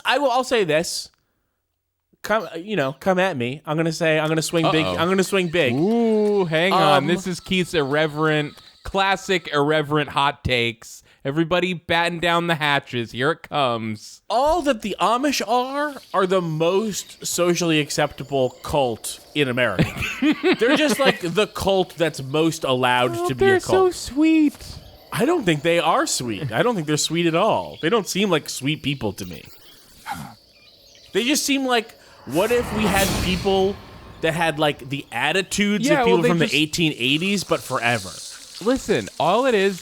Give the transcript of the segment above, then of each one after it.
I'll say this. Come at me. I'm gonna swing big. I'm gonna swing big. Ooh, hang on. This is Keith's classic irreverent hot takes. Everybody batten down the hatches. Here it comes. All that the Amish are the most socially acceptable cult in America. They're just like the cult that's most allowed to be a cult. They're so sweet. I don't think they are sweet. I don't think they're sweet at all. They don't seem like sweet people to me. They just seem like, what if we had people that had like the attitudes of people from the 1880s, but forever? Listen, all it is,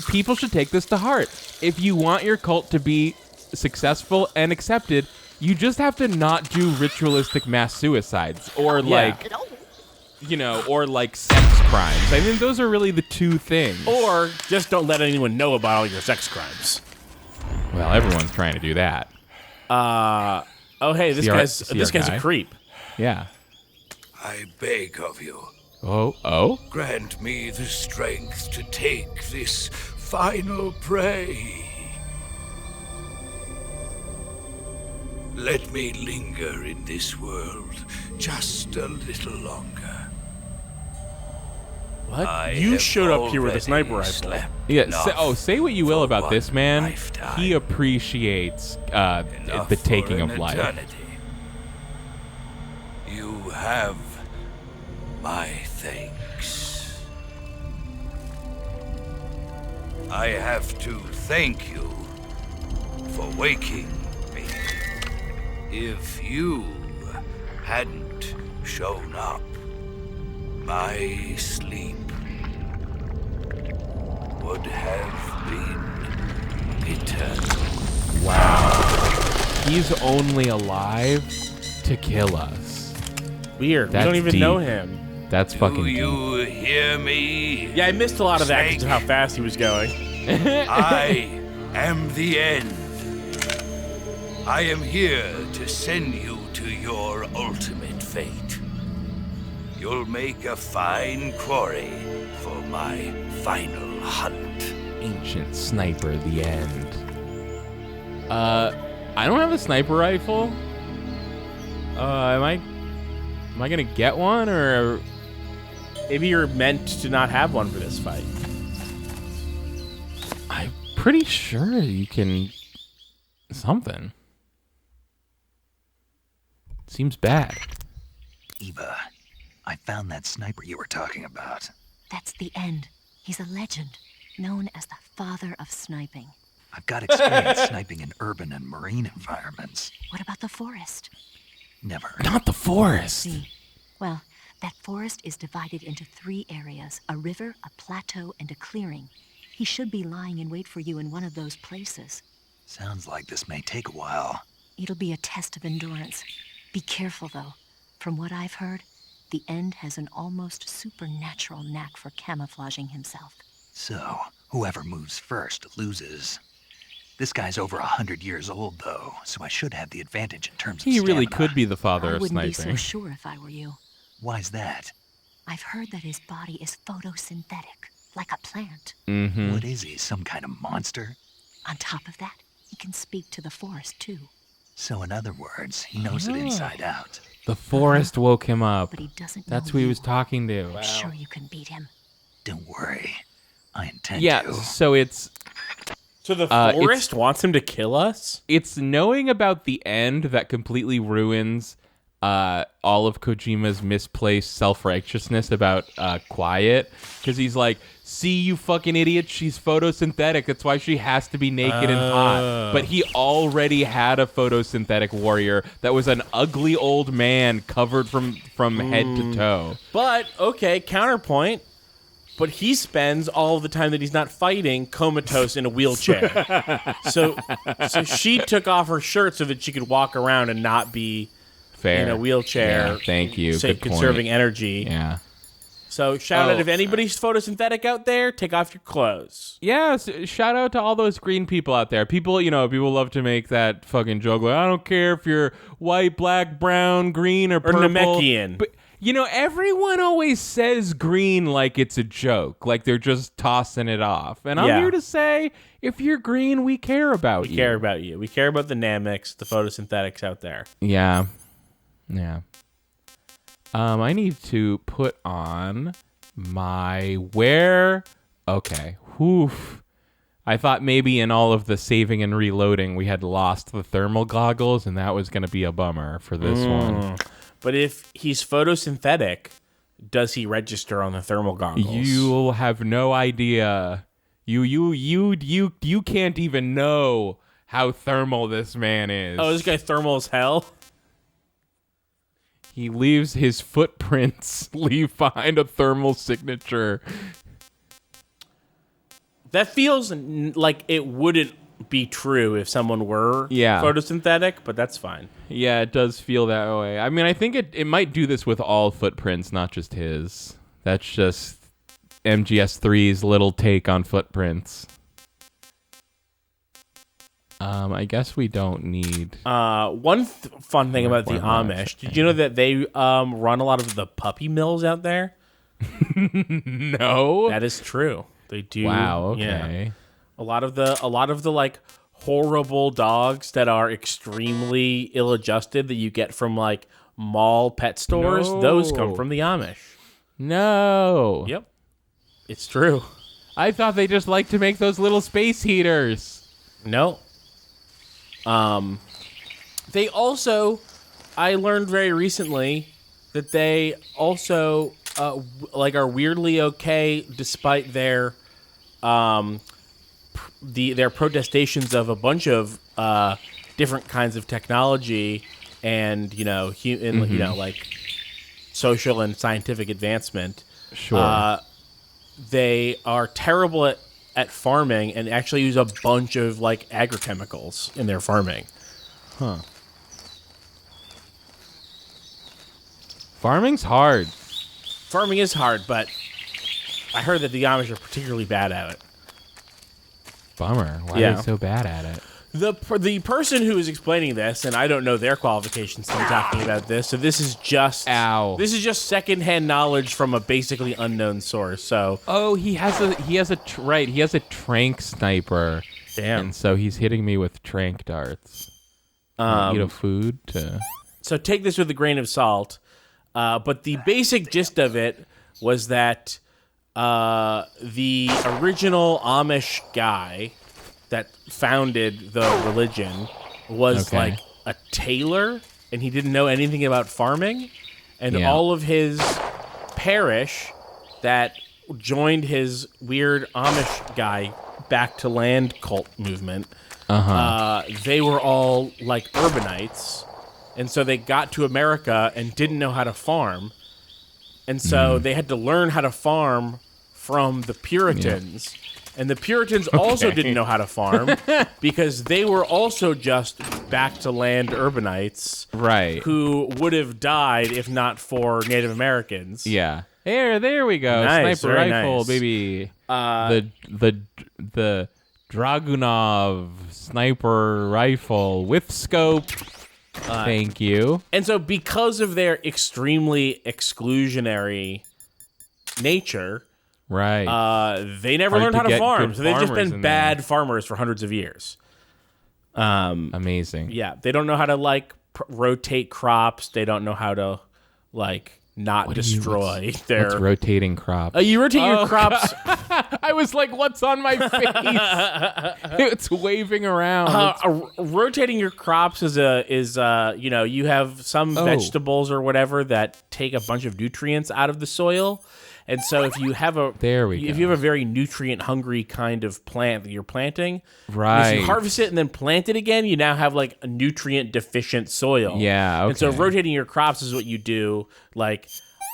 people should take this to heart. If you want your cult to be successful and accepted, you just have to not do ritualistic mass suicides or or like sex crimes. I mean, those are really the two things. Or just don't let anyone know about all your sex crimes. Well, everyone's trying to do that. Hey, this guy's a creep. Yeah. I beg of you. Oh? Grant me the strength to take this final prey. Let me linger in this world just a little longer. What? You showed up here with a sniper rifle. Yeah. Say what you will about this man. Lifetime. He appreciates the taking of life. Eternity. You have my thanks. I have to thank you for waking me. If you hadn't shown up, my sleep would have been eternal. Wow. He's only alive to kill us. Weird. We don't even know him. That's fucking deep. Do you hear me? Yeah, I missed a lot of that because of how fast he was going. I am the end. I am here to send you to your ultimate fate. You'll make a fine quarry for my final hunt. Ancient sniper, the end. I don't have a sniper rifle. Am I gonna get one, or maybe you're meant to not have one for this fight? I'm pretty sure you can. Something. Seems bad. Eva, I found that sniper you were talking about. That's the end. He's a legend, known as the father of sniping. I've got experience sniping in urban and marine environments. What about the forest? Never. Not the forest. See, well, that forest is divided into 3 areas: a river, a plateau, and a clearing. He should be lying in wait for you in one of those places. Sounds like this may take a while. It'll be a test of endurance. Be careful, though. From what I've heard, the End has an almost supernatural knack for camouflaging himself. So, whoever moves first loses. This guy's over 100 years old, though, so I should have the advantage in terms of He stamina. really could be the father of sniping. I wouldn't be so sure if I were you. Why's that? I've heard that his body is photosynthetic, like a plant. Mm-hmm. What is he, some kind of monster? On top of that, he can speak to the forest, too. So in other words, he knows it inside out. The forest woke him up. But he doesn't That's know who he you. was talking to. I'm sure you can beat him. Don't worry. I intend to. Yeah, so it's... So the forest wants him to kill us? It's knowing about the End that completely ruins all of Kojima's misplaced self-righteousness about Quiet. Because he's like, see, you fucking idiot, she's photosynthetic. That's why she has to be naked and hot. But he already had a photosynthetic warrior that was an ugly old man covered from head to toe. But, okay, counterpoint. But he spends all the time that he's not fighting comatose in a wheelchair. so she took off her shirt so that she could walk around and not be in a wheelchair. Yeah, thank you. Good conserving point. energy. Yeah. So shout out if anybody's photosynthetic out there, take off your clothes. Yeah, shout out to all those green people out there. People love to make that fucking joke. Like, I don't care if you're white, black, brown, green, or purple. Namekian. But Everyone always says green like it's a joke, like they're just tossing it off. And I'm here to say, if you're green, we care about you. We care about you. We care about the Namics, the photosynthetics out there. Yeah. I need to put on my Okay. Oof. I thought maybe in all of the saving and reloading, we had lost the thermal goggles, and that was going to be a bummer for this one. But if he's photosynthetic, does he register on the thermal goggles? You'll have no idea. You can't even know how thermal this man is. Oh, this guy thermal as hell? He leaves his footprints, leave behind a thermal signature. That feels like it wouldn't be true if someone were photosynthetic, but that's fine. Yeah, it does feel that way. I mean, I think it might do this with all footprints, not just his. That's just MGS3's little take on footprints. I guess we don't need... One fun thing about the Amish, did you know that they run a lot of the puppy mills out there? No. That is true. They do. Wow, okay. Yeah. A lot of the like horrible dogs that are extremely ill-adjusted that you get from like mall pet stores, those come from the Amish. No. Yep. It's true. I thought they just like to make those little space heaters. No. They also, I learned very recently that they also are weirdly okay despite their their protestations of a bunch of different kinds of technology and like social and scientific advancement. Sure. They are terrible at farming and actually use a bunch of like agrochemicals in their farming. Huh. Farming's hard. Farming is hard, but I heard that the Amish are particularly bad at it. Bummer. Why are they so bad at it? The person who is explaining this, and I don't know their qualifications to be talking about this, so this is just secondhand knowledge from a basically unknown source. So he has a trank sniper. Damn. And so he's hitting me with trank darts. Eat a food to... So take this with a grain of salt. But the basic gist of it was that the original Amish guy that founded the religion was like a tailor, and he didn't know anything about farming. And all of his parish that joined his weird Amish guy back to land cult movement, they were all like urbanites. And so they got to America and didn't know how to farm. And so they had to learn how to farm from the Puritans. And the Puritans also didn't know how to farm because they were also just back to land urbanites. Right. Who would have died if not for Native Americans. Yeah. There we go. Nice, Sniper very rifle, nice. baby. The Dragunov sniper rifle with scope. Thank you. And so because of their extremely exclusionary nature, they never learned how to farm. So they've just been bad farmers for hundreds of years. Amazing. Yeah, they don't know how to like rotate crops. They don't know how to like not destroy their... What's rotating crops? You rotate your crops... I was like, what's on my face? It's waving around. Rotating your crops is you have some vegetables or whatever that take a bunch of nutrients out of the soil. And so if you have a very nutrient hungry kind of plant that you're planting, if you harvest it and then plant it again, you now have like a nutrient deficient soil. Yeah. Okay. And so rotating your crops is what you do. Like,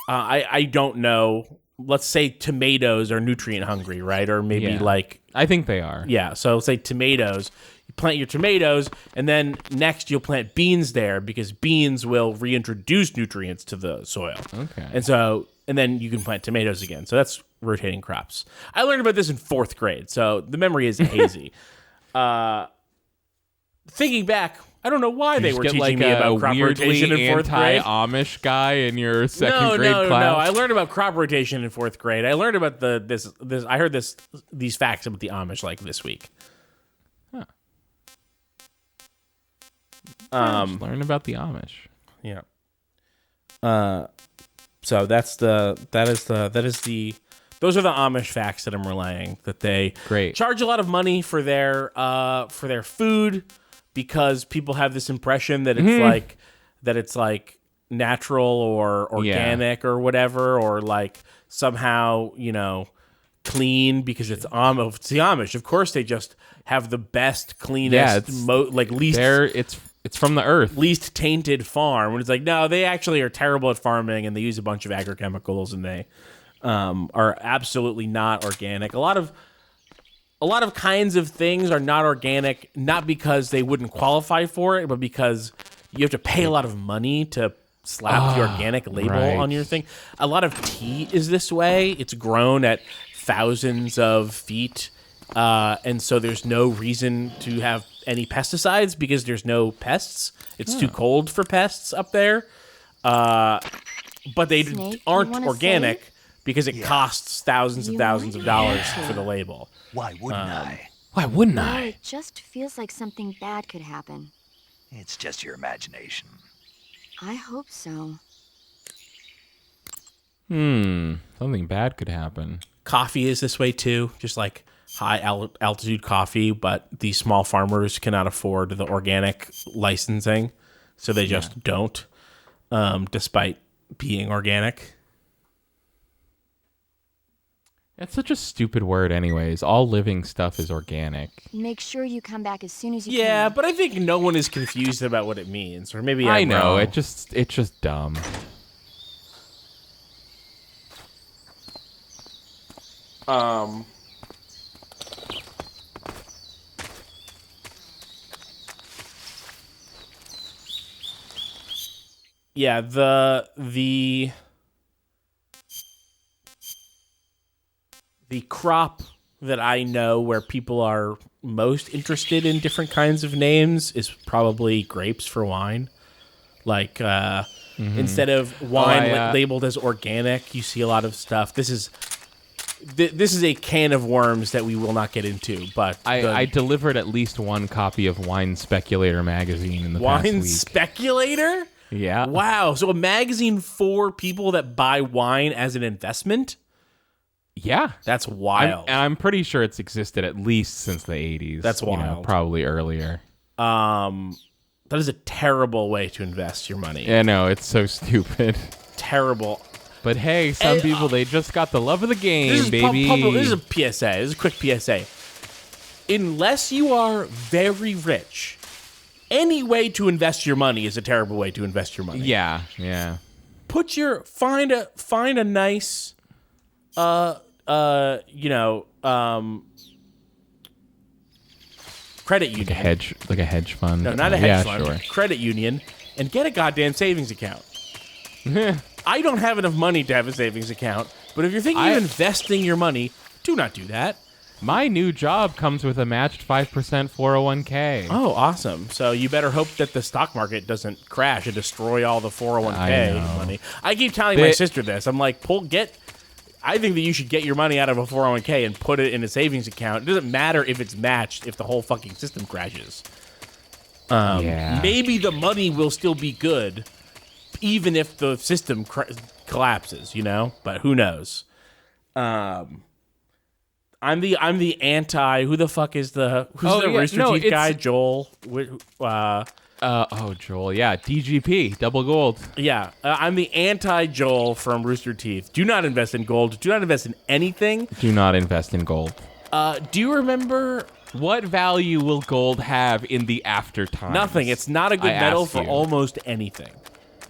I don't know. Let's say tomatoes are nutrient hungry, right? Or maybe like... I think they are. Yeah, so let's say tomatoes. You plant your tomatoes, and then next you'll plant beans there because beans will reintroduce nutrients to the soil. Okay. And then you can plant tomatoes again. So that's rotating crops. I learned about this in 4th grade, so the memory is hazy. Thinking back, I don't know why they were get teaching like me a about crop rotation weirdly in fourth grade. anti-Amish guy in your second grade No. class. I learned about crop rotation in fourth grade. I learned about this. I heard these facts about the Amish like this week. Learn about the Amish. Yeah. So those are the Amish facts that I'm relaying. That they charge a lot of money for their food because people have this impression that it's like natural or organic or whatever, or like somehow clean because it's the Amish. Of course, they just have the best, cleanest, least. It's from the earth. Least tainted farm. When it's like, no, they actually are terrible at farming and they use a bunch of agrochemicals and they are absolutely not organic. A lot of kinds of things are not organic, not because they wouldn't qualify for it, but because you have to pay a lot of money to slap the organic label on your thing. A lot of tea is this way. It's grown at thousands of feet. And so there's no reason to have any pesticides because there's no pests. It's too cold for pests up there. But they aren't organic because it costs thousands of dollars for the label. Why wouldn't I? Why wouldn't Well, I? it just feels like something bad could happen. It's just your imagination. I hope so. Something bad could happen. Coffee is this way too, just like high altitude coffee, but these small farmers cannot afford the organic licensing, so they just don't, despite being organic. That's such a stupid word anyways. All living stuff is organic. Make sure you come back as soon as you Yeah, can. but I think no one is confused about what it means, or maybe I I'm know, wrong. it's just dumb. Yeah, the crop that I know where people are most interested in different kinds of names is probably grapes for wine. Like instead of wine labeled as organic, you see a lot of stuff. This is a can of worms that we will not get into. But I delivered at least one copy of Wine Speculator magazine in the past week. Wine Speculator? Yeah. Wow. So a magazine for people that buy wine as an investment? Yeah. That's wild. I'm pretty sure it's existed at least since the 80s. That's wild. Probably earlier. That is a terrible way to invest your money. Yeah, no, it's so stupid. Terrible. But hey, some people, they just got the love of the game, baby. This is a PSA. This is a quick PSA. Unless you are very rich, any way to invest your money is a terrible way to invest your money. Yeah. Find a nice credit union. Like a hedge fund. No, not a hedge fund. Sure. Credit union, and get a goddamn savings account. I don't have enough money to have a savings account, but if you're thinking of investing your money, do not do that. My new job comes with a matched 5% 401k. Oh, awesome. So you better hope that the stock market doesn't crash and destroy all the 401k money. I keep telling my sister this. I'm like, I think that you should get your money out of a 401k and put it in a savings account. It doesn't matter if it's matched if the whole fucking system crashes. Maybe the money will still be good even if the system collapses, But who knows? I'm the anti. Who the fuck is the Rooster Teeth guy? Joel. Joel. Yeah, DGP, double gold. Yeah, I'm the anti-Joel from Rooster Teeth. Do not invest in gold. Do not invest in anything. Do not invest in gold. Do you remember what value will gold have in the after times? Nothing. It's not a good metal for almost anything.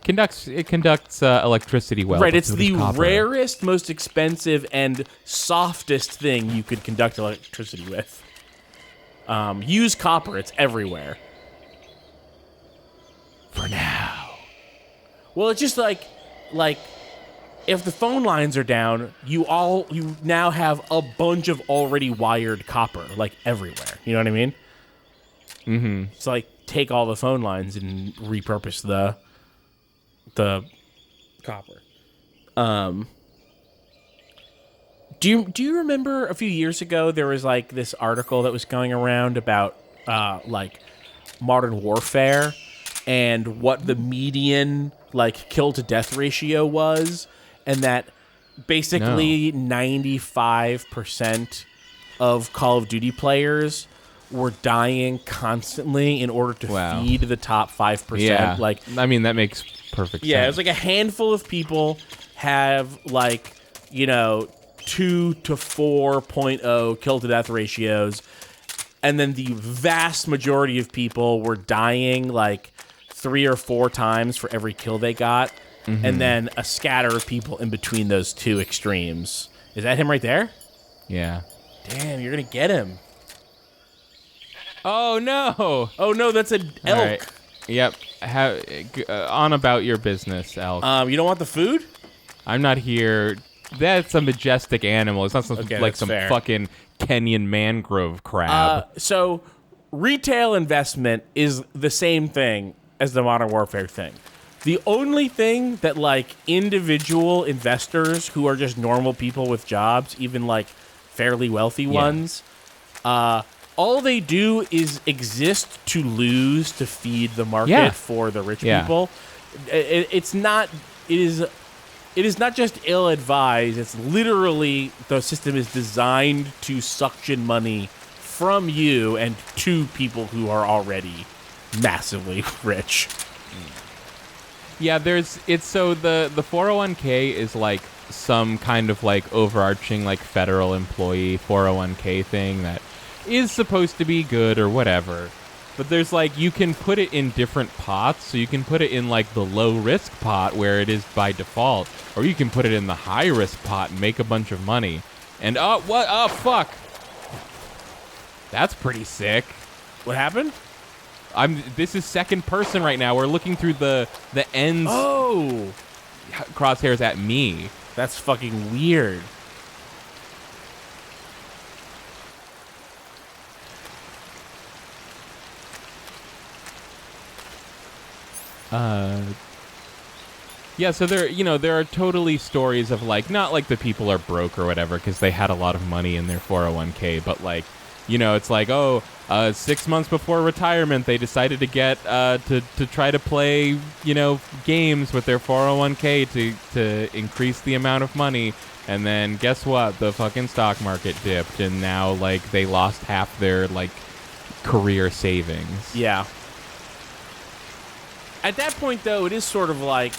It conducts electricity well. Right, it's the rarest, most expensive, and softest thing you could conduct electricity with. Use copper. It's everywhere. For now. Well, it's just like if the phone lines are down, you now have a bunch of already wired copper, like everywhere. You know what I mean? Mm-hmm. It's like take all the phone lines and repurpose the copper. Do you remember a few years ago there was like this article that was going around about like modern warfare and what the median like kill to death ratio was, and that basically 95% of Call of Duty players were dying constantly in order to feed the top 5%. Yeah. Like, I mean, that makes perfect sense. Yeah, it's like a handful of people have like, 2 to 4.0 kill to death ratios, and then the vast majority of people were dying like 3 or 4 times for every kill they got, and then a scatter of people in between those two extremes. Is that him right there? Yeah. Damn, you're gonna get him. Oh no! Oh no, that's an elk. All right. Yep. On about your business, elk. You don't want the food? I'm not here. That's a majestic animal. It's not some fair. fucking Kenyan mangrove crab. So retail investment is the same thing as the Modern Warfare thing. The only thing that like individual investors who are just normal people with jobs, even like fairly wealthy ones, all they do is exist to lose to feed the market for the rich people. It is not just ill-advised. It's literally the system is designed to suction money from you and to people who are already massively rich. Yeah, the 401k is like some kind of like overarching like federal employee 401k thing that is supposed to be good or whatever. But there's like, you can put it in different pots. So you can put it in like the low risk pot where it is by default, or you can put it in the high risk pot and make a bunch of money. And fuck. That's pretty sick. What happened? This is second person right now. We're looking through the ends. Oh, crosshairs at me. That's fucking weird. Yeah, so there are totally stories of like, not like the people are broke or whatever because they had a lot of money in their 401k, but like, it's like, 6 months before retirement, they decided to get to try to play, games with their 401k to increase the amount of money. And then guess what? The fucking stock market dipped, and now like they lost half their like career savings. Yeah. At that point, though, it is sort of like,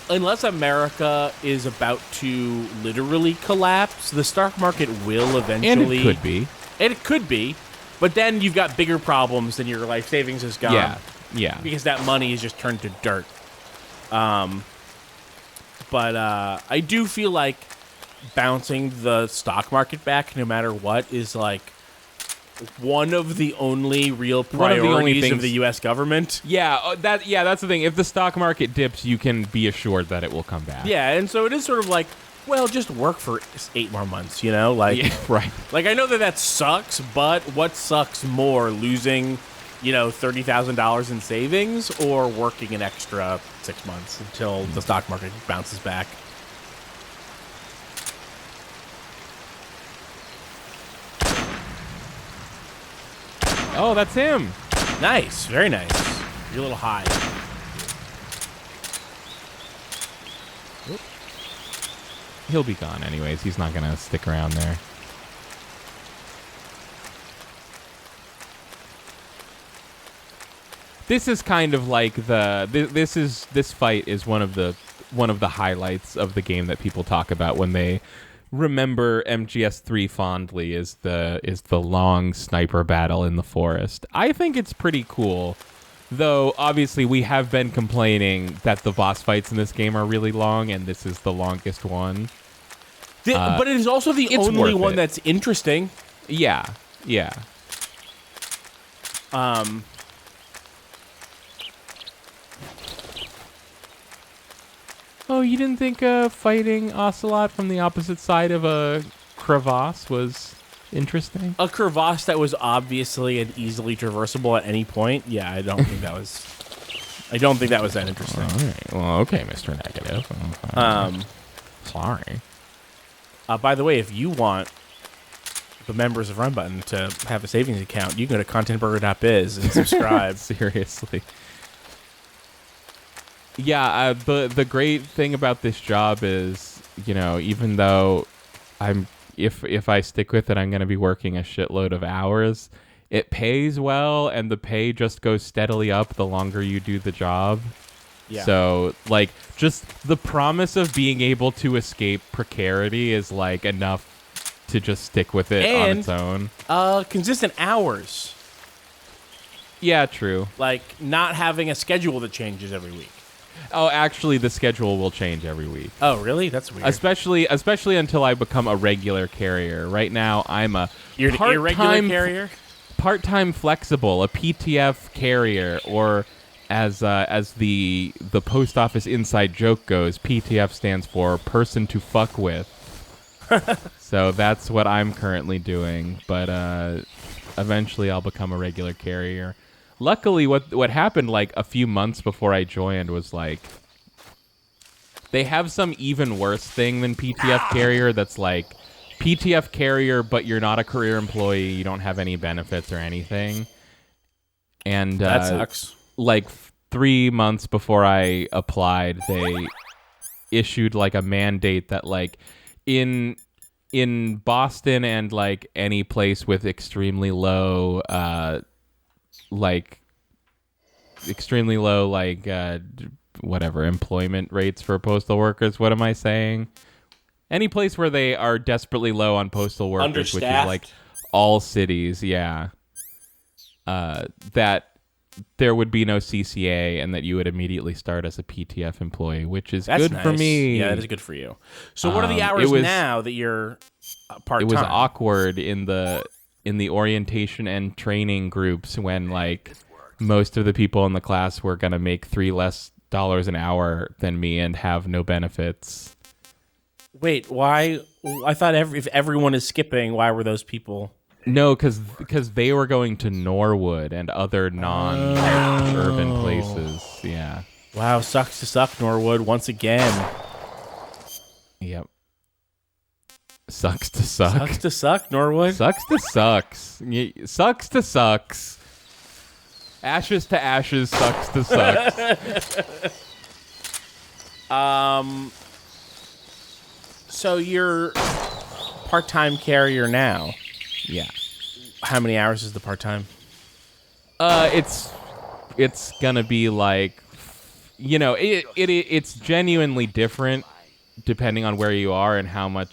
unless America is about to literally collapse, the stock market will eventually. And it could be. It could be, but then you've got bigger problems than your life savings is gone. Yeah. Because that money is just turned to dirt. But I do feel like bouncing the stock market back, no matter what, is like one of the only real priorities of the U.S. government. Yeah, that's the thing. If the stock market dips, you can be assured that it will come back. Yeah, and so it is sort of like, well, just work for 8 more months, Like, yeah, right. Like, I know that sucks, but what sucks more, losing, $30,000 in savings or working an extra 6 months until the stock market bounces back? Oh, that's him. Nice, very nice. You're a little high. He'll be gone anyways. He's not going to stick around there. This is kind of like this fight is one of the highlights of the game that people talk about when they remember MGS3 fondly, is the long sniper battle in the forest. I think it's pretty cool. Though, obviously, we have been complaining that the boss fights in this game are really long, and this is the longest one. But it is also the only one that's interesting. Yeah. Oh, you didn't think fighting Ocelot from the opposite side of a crevasse was interesting? A crevasse that was obviously and easily traversable at any point. Yeah, I don't think that was. I don't think that was that interesting. All right. Well, okay, Mr. Negative. Sorry. By the way, if you want the members of Run Button to have a savings account, you can go to contentburger.biz and subscribe. Seriously. Yeah, the great thing about this job is, even though if I stick with it, I'm going to be working a shitload of hours. It pays well, and the pay just goes steadily up the longer you do the job. Yeah. So, just the promise of being able to escape precarity is, enough to just stick with it on its own. Consistent hours. Yeah, true. Not having a schedule that changes every week. Oh, actually, the schedule will change every week. Oh, really? That's weird. Especially until I become a regular carrier. Right now, I'm a You're an irregular carrier? Part-time flexible, a PTF carrier, or as the post office inside joke goes, PTF stands for person to fuck with. So that's what I'm currently doing, but eventually I'll become a regular carrier. Luckily, what happened a few months before I joined was they have some even worse thing than PTF carrier that's PTF carrier, but you're not a career employee, you don't have any benefits or anything. And that sucks. 3 months before I applied, they issued a mandate that in Boston and any place with extremely low whatever employment rates for postal workers. What am I saying? Any place where they are desperately low on postal workers, which is all cities, yeah. That there would be no CCA and that you would immediately start as a PTF employee, which is good for me. Yeah, that is good for you. So what are the hours now that you're part-time? It was awkward in the orientation and training groups when most of the people in the class were going to make $3 less an hour than me and have no benefits. Wait, why? I thought if everyone is skipping, why were those people? No, because they were going to Norwood and other non-urban places. Yeah. Wow, sucks to suck, Norwood, once again. Yep. Sucks to suck. Sucks to suck, Norwood. Sucks to sucks. Sucks to sucks. Ashes to ashes, sucks to sucks. So you're part-time carrier now. Yeah. How many hours is the part-time? It's gonna be it's genuinely different depending on where you are and how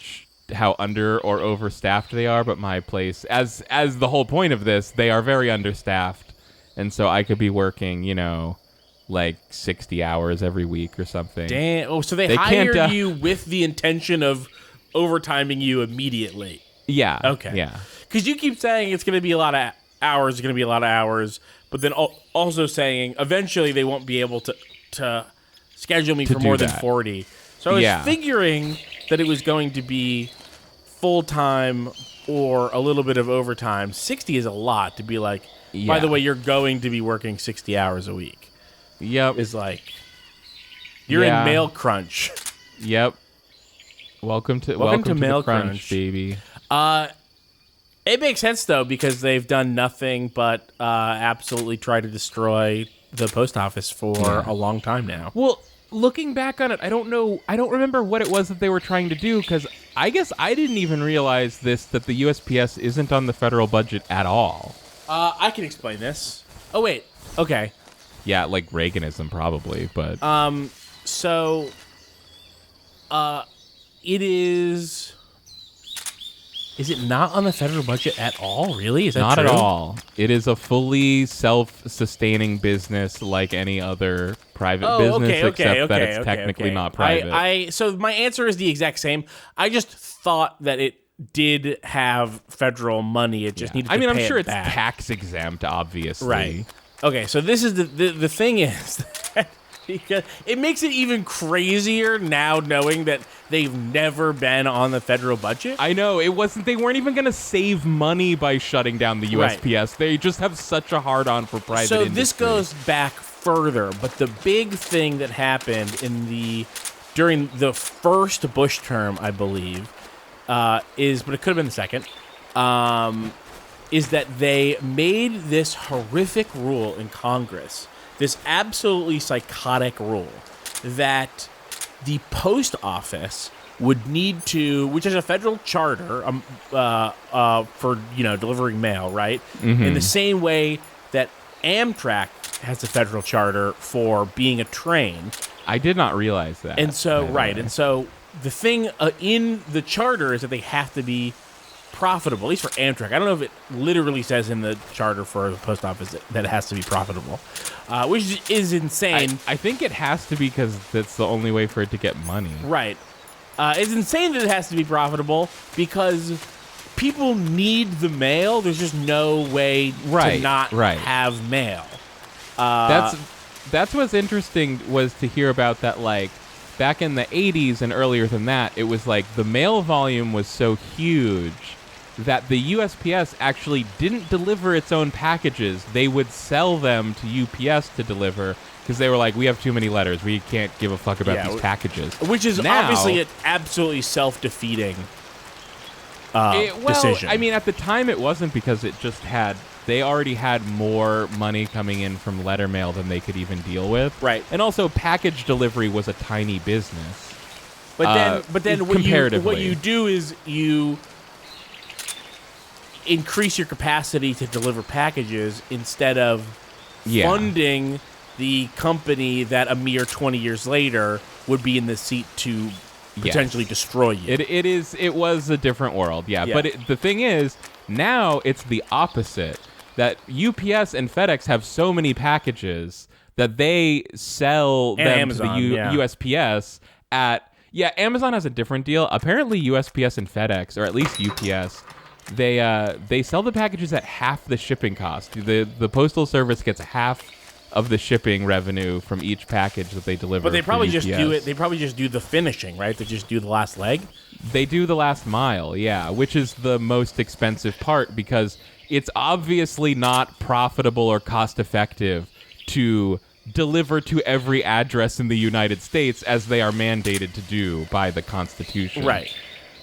under or overstaffed they are. But my place, as the whole point of this, they are very understaffed, and so I could be working, 60 hours every week or something. Damn. Oh, so they hired you with the intention of overtiming you immediately. Yeah. Okay. Yeah. Because you keep saying it's going to be a lot of hours, but then also saying eventually they won't be able to schedule me for more than 40. So I was figuring that it was going to be full-time or a little bit of overtime. 60 is a lot to be by the way, you're going to be working 60 hours a week. Yep. Is you're in mail crunch. Yep. Welcome to mail crunch, baby. It makes sense, though, because they've done nothing but absolutely try to destroy the post office for a long time now. Well, looking back on it, I don't remember what it was that they were trying to do, because I guess I didn't even realize that the USPS isn't on the federal budget at all. I can explain this. Oh, wait. Okay. Yeah, Reaganism, probably, but... So, it is... Is it not on the federal budget at all, really? Is that not true? At all. It is a fully self-sustaining business like any other private business, except that it's technically not private. So my answer is the exact same. I just thought that it did have federal money. It just needed to pay I'm sure it back. It's tax exempt, obviously. Right. Okay, so this is the thing is that Because it makes it even crazier now knowing that they've never been on the federal budget. I know, they weren't even going to save money by shutting down the USPS. Right. They just have such a hard-on for private So industry. this goes back further, but the big thing that happened during the first Bush term, I believe, but it could have been the second, is that they made this horrific rule in Congress, this absolutely psychotic rule, that the post office would need to, which is a federal charter for delivering mail, right? Mm-hmm. In the same way that Amtrak has a federal charter for being a train. I did not realize that. And so, by the right, way. and so the thing in the charter is that they have to be profitable, at least for Amtrak. I don't know if it literally says in the charter for the post office that it has to be profitable, which is insane. I think it has to be because that's the only way for it to get money. Right. It's insane that it has to be profitable because people need the mail. There's just no way to not have mail. That's what's interesting was to hear about that, like, back in the 80s and earlier than that, it was like the mail volume was so huge that the USPS actually didn't deliver its own packages. They would sell them to UPS to deliver because they were like, we have too many letters. We can't give a fuck about these packages. Which is now, obviously an absolutely self-defeating decision. I mean, at the time it wasn't because they already had more money coming in from letter mail than they could even deal with. Right. And also package delivery was a tiny business. But then comparatively. what you do is you increase your capacity to deliver packages instead of funding the company that a mere 20 years later would be in the seat to potentially destroy you. It was a different world, But the thing is, now it's the opposite. That UPS and FedEx have so many packages that they sell them Amazon, to the USPS at... Yeah, Amazon has a different deal. Apparently USPS and FedEx, or at least UPS... They sell the packages at half the shipping cost. The Postal Service gets half of the shipping revenue from each package that they deliver. But they probably for just UPS. do it. They probably just do the finishing, right? They just do the last leg. They do the last mile, which is the most expensive part because it's obviously not profitable or cost effective to deliver to every address in the United States as they are mandated to do by the Constitution. Right.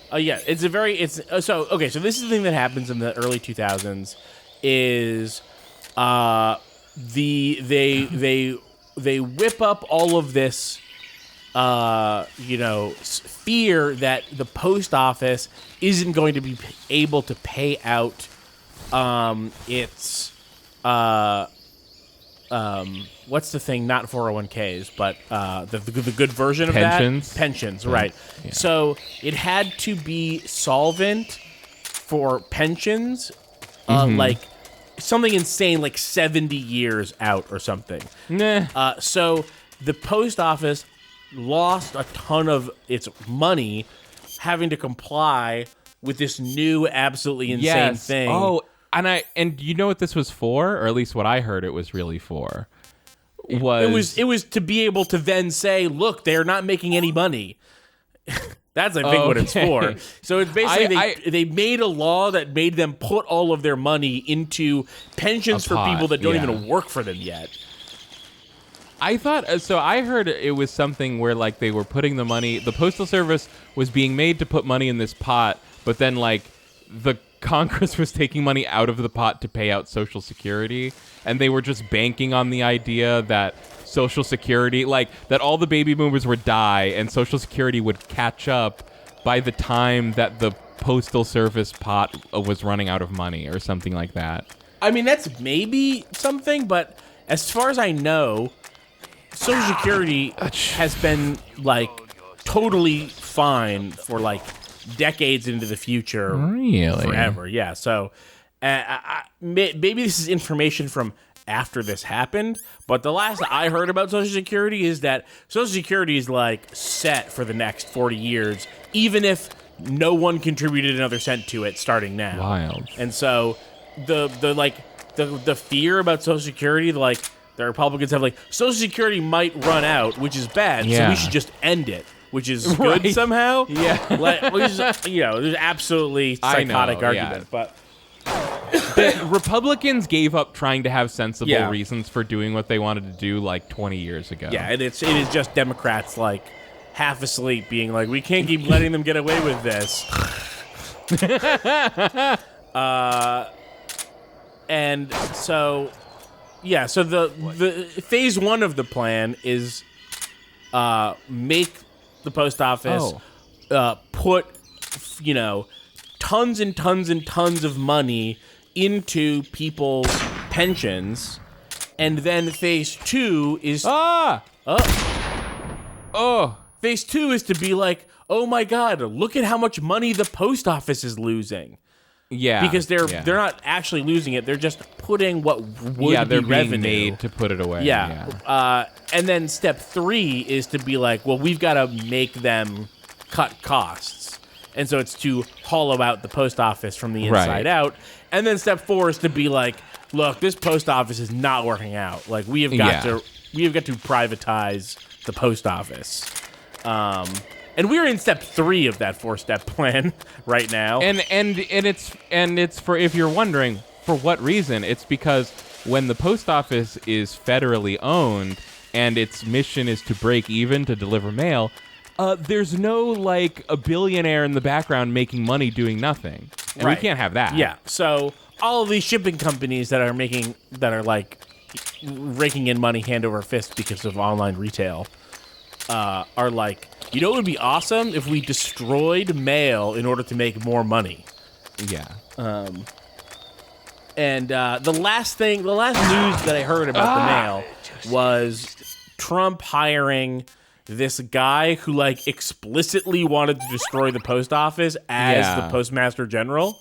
So this is the thing that happens in the early 2000s is they whip up all of this fear that the post office isn't going to be able to pay out its what's the thing? Not 401ks, but the good version of pensions? that. Pensions, right. Yeah. So it had to be solvent for pensions, like something insane, like 70 years out or something. Nah. So the post office lost a ton of its money having to comply with this new absolutely insane thing. Oh, and you know what this was for, or at least what I heard it was really for. It was to be able to then say, look, they're not making any money. That's I think what it's for. So it's basically they made a law that made them put all of their money into pensions for people that don't even work for them yet. I thought so. I heard it was something where like they were putting the money. The Postal Service was being made to put money in this pot, but then like the Congress was taking money out of the pot to pay out Social Security, and they were just banking on the idea that Social Security, like that all the baby boomers would die and Social Security would catch up by the time that the Postal Service pot was running out of money or something like that. I mean, that's maybe something, but as far as I know, Social Security has been like totally fine for like decades into the future. Really? Forever, yeah. So maybe this is information from after this happened, but the last I heard about Social Security is that Social Security is like set for the next 40 years, even if no one contributed another cent to it starting now. Wild. And so the fear about Social Security, like The Republicans have like Social Security might run out, which is bad, so Yeah. we should just end it, which is good Right. somehow. Yeah. Which is, there's absolutely I know, psychotic yeah. argument, but Republicans gave up trying to have sensible Yeah. reasons for doing what they wanted to do like 20 years ago. yeah, and it is just Democrats like half asleep, being like, we can't keep letting them get away with this. And so, yeah, so the phase one of the plan is make the post office put, tons and tons and tons of money into people's pensions. And then phase two is... Phase two is to be like, oh my God, look at how much money the post office is losing. Yeah. Because they're not actually losing it. They're just putting what would they're be being revenue. made to put it away. Yeah. And then step three is to be like, well, we've got to make them cut costs. And so it's to hollow out the post office from the inside out. And then step four is to be like, look, this post office is not working out. Like we have got to privatize the post office. And we're in step 3 of that 4-step plan right now. And it's for, if you're wondering for what reason, it's because when the post office is federally owned and its mission is to break even to deliver mail, there's no like a billionaire in the background making money doing nothing. And we can't have that. Yeah. So all of these shipping companies that are like raking in money hand over fist because of online retail are like, it would be awesome if we destroyed mail in order to make more money. Yeah. And the last news that I heard about the mail was Trump hiring this guy who like explicitly wanted to destroy the post office as the postmaster general,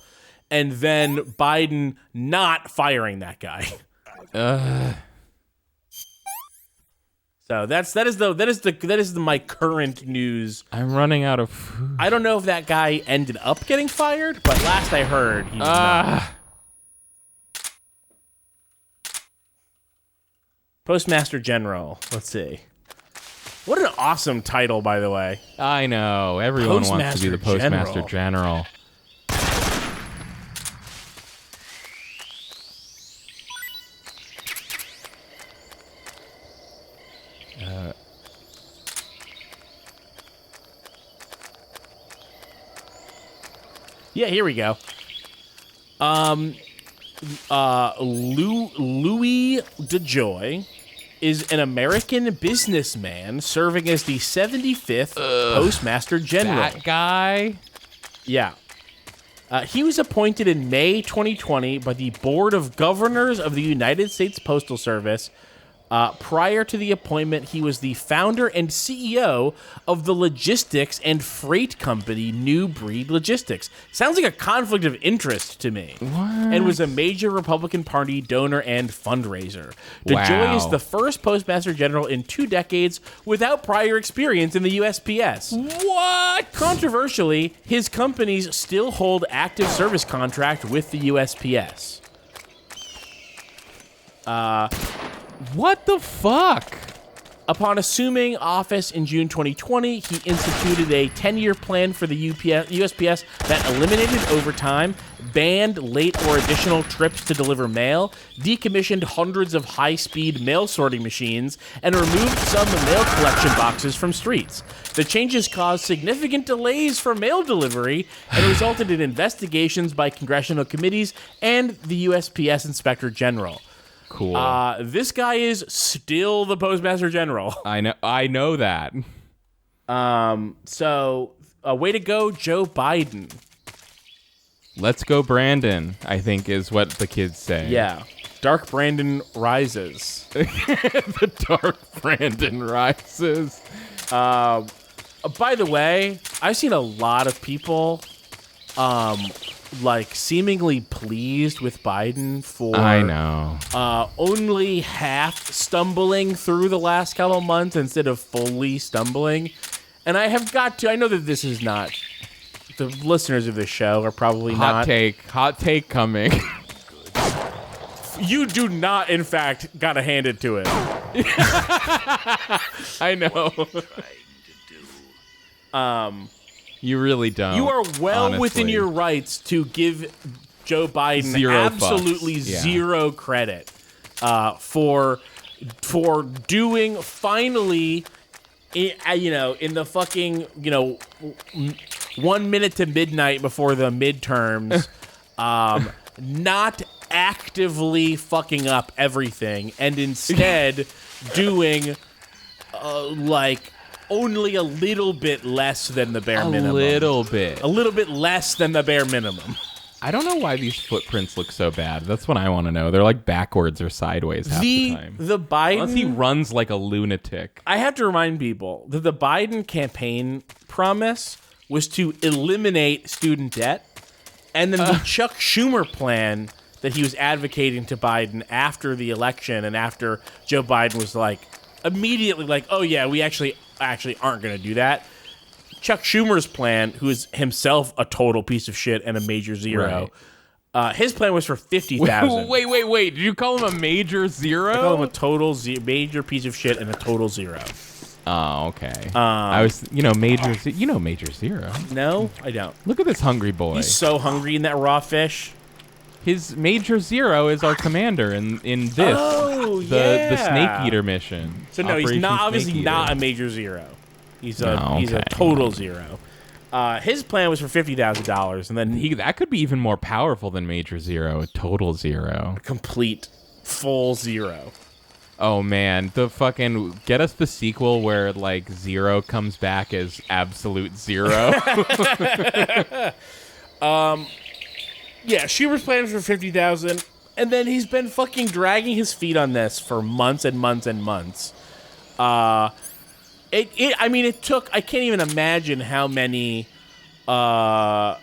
and then Biden not firing that guy. So that is my current news. I'm running out of food. I don't know if that guy ended up getting fired, but last I heard, he was not. Postmaster General. Let's see. What an awesome title, by the way. I know. Everyone wants to be the Postmaster General. Yeah, here we go. Louis DeJoy is an American businessman serving as the 75th Postmaster General. That guy? Yeah. He was appointed in May 2020 by the Board of Governors of the United States Postal Service. Prior to the appointment, he was the founder and CEO of the logistics and freight company New Breed Logistics. Sounds like a conflict of interest to me. What? And was a major Republican Party donor and fundraiser. DeJoy is the first Postmaster General in 2 decades without prior experience in the USPS. What? Controversially, his companies still hold active service contract with the USPS. What the fuck? Upon assuming office in June 2020, he instituted a 10-year plan for the USPS that eliminated overtime, banned late or additional trips to deliver mail, decommissioned hundreds of high-speed mail sorting machines, and removed some mail collection boxes from streets. The changes caused significant delays for mail delivery and resulted in investigations by congressional committees and the USPS Inspector General. Cool. This guy is still the Postmaster General. I know that. So way to go, Joe Biden. Let's go, Brandon, I think is what the kids say. Yeah. Dark Brandon rises. The Dark Brandon rises. By the way, I've seen a lot of people like seemingly pleased with Biden for I know. Only half stumbling through the last couple months instead of fully stumbling. And I know that this is not, the listeners of this show are probably not. Hot take coming. You do not, in fact, gotta hand it to him. I know. You really don't. You are well honestly. within your rights to give Joe Biden Zero absolutely fucks. Yeah. zero credit for doing finally, in the fucking 1 minute to midnight before the midterms, not actively fucking up everything and instead doing only a little bit less than the bare minimum. A little bit less than the bare minimum. I don't know why these footprints look so bad. That's what I want to know. They're like backwards or sideways half the time. The Biden... Unless he runs like a lunatic. I have to remind people that the Biden campaign promise was to eliminate student debt, and then the Chuck Schumer plan that he was advocating to Biden after the election and after Joe Biden was immediately oh yeah, we actually aren't going to do that. Chuck Schumer's plan, who is himself a total piece of shit and a major zero, his plan was for $50,000. Wait. Did you call him a major zero? I call him a total major piece of shit and a total zero. Oh, okay. I was, major zero. No, I don't. Look at this hungry boy. He's so hungry in that raw fish. His major zero is our commander in this. Oh, the Snake Eater mission. So no, he's Operation not obviously Snake not Eater. a major zero. He's Okay. a total zero. His plan was for $50,000, and then That could be even more powerful than major zero, a total zero. complete full zero. Oh man, the fucking get us the sequel where zero comes back as absolute zero. Yeah, Schumer's plan was for $50,000, and then he's been fucking dragging his feet on this for months and months and months. It took. I can't even imagine how many, how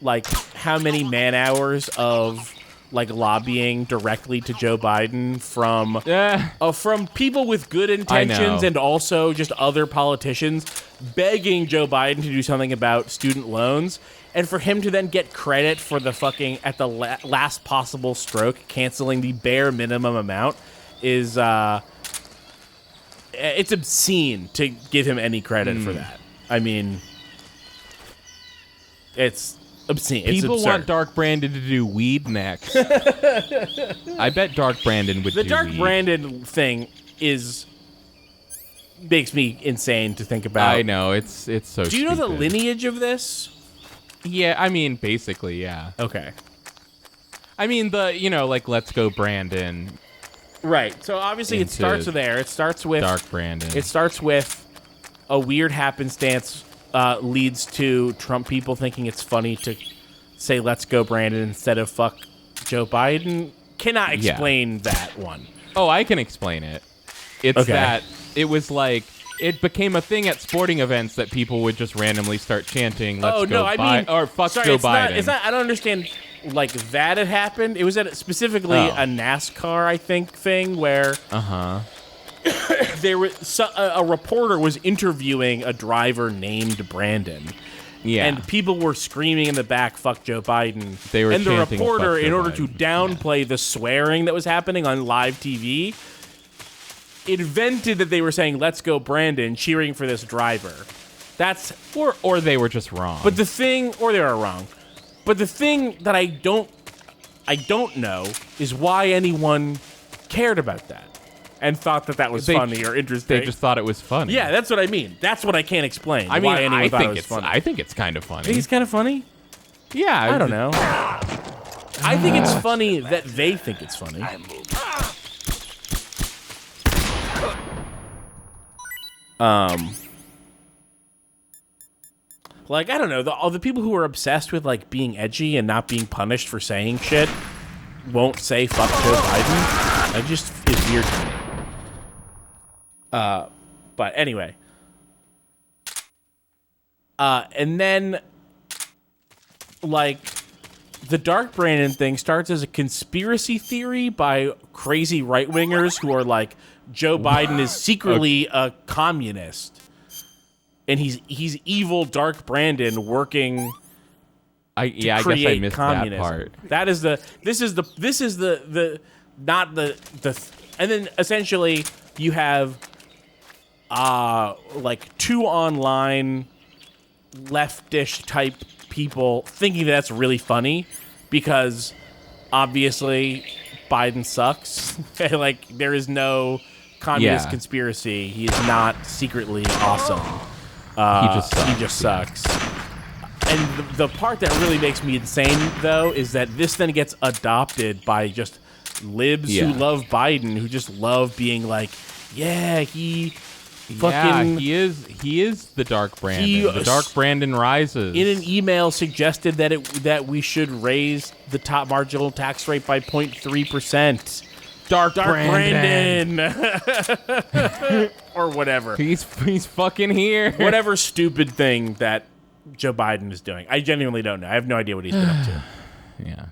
many man hours of lobbying directly to Joe Biden from people with good intentions and also just other politicians begging Joe Biden to do something about student loans, and for him to then get credit for the fucking at the last possible stroke canceling the bare minimum amount is it's obscene to give him any credit for that. I mean, it's obscene. People it's want Dark Brandon to do weed next. I bet Dark Brandon would do the Dark weed. Brandon thing makes me insane to think about. I know, it's so Do you know the stupid. lineage of this? Yeah, I mean, basically, yeah. Okay. I mean, Let's Go Brandon, Right. So obviously it Into starts there. It starts with Dark Brandon. It starts with a weird happenstance leads to Trump people thinking it's funny to say "Let's go, Brandon" instead of "fuck Joe Biden." Cannot explain that one. Oh, I can explain it. It's that it was it became a thing at sporting events that people would just randomly start chanting, "Let's go or "fuck Joe Biden." It's not. I don't understand. That had happened. It was at specifically a NASCAR, I think, thing where there was a reporter was interviewing a driver named Brandon. Yeah. And people were screaming in the back, "Fuck Joe Biden." They were and the chanting, reporter, "Fuck Joe in order to Biden." downplay the swearing that was happening on live TV, invented that they were saying "Let's go, Brandon," cheering for this driver. That's or they were just wrong. But the thing, or they are wrong. But the thing that I don't know is why anyone cared about that and thought that was funny or interesting. They just thought it was funny. Yeah, that's what I mean. That's what I can't explain. I mean, why anyone thought it was it's funny. I think it's kind of funny. Think it's kind of funny? Yeah, I don't know. I think it's funny that they think it's funny. I don't know. All the people who are obsessed with being edgy and not being punished for saying shit won't say "fuck Joe Biden." That just is weird to me. But anyway, and then the Dark Brandon thing starts as a conspiracy theory by crazy right wingers who are Joe Biden is secretly a communist. And he's evil Dark Brandon working I guess I create missed communism. that part. This is the not the and then essentially you have like two online leftish type people thinking that's really funny because obviously Biden sucks. Like there is no communist conspiracy. He is not secretly awesome. He just sucks. And the part that really makes me insane, though, is that this then gets adopted by just libs who love Biden, who just love being like, yeah, he fucking... Yeah, he is the Dark Brandon. The Dark Brandon rises. In an email suggested that we should raise the top marginal tax rate by 0.3%. Dark Brandon. Or whatever. He's fucking here. Whatever stupid thing that Joe Biden is doing. I genuinely don't know. I have no idea what he's been up to. Yeah.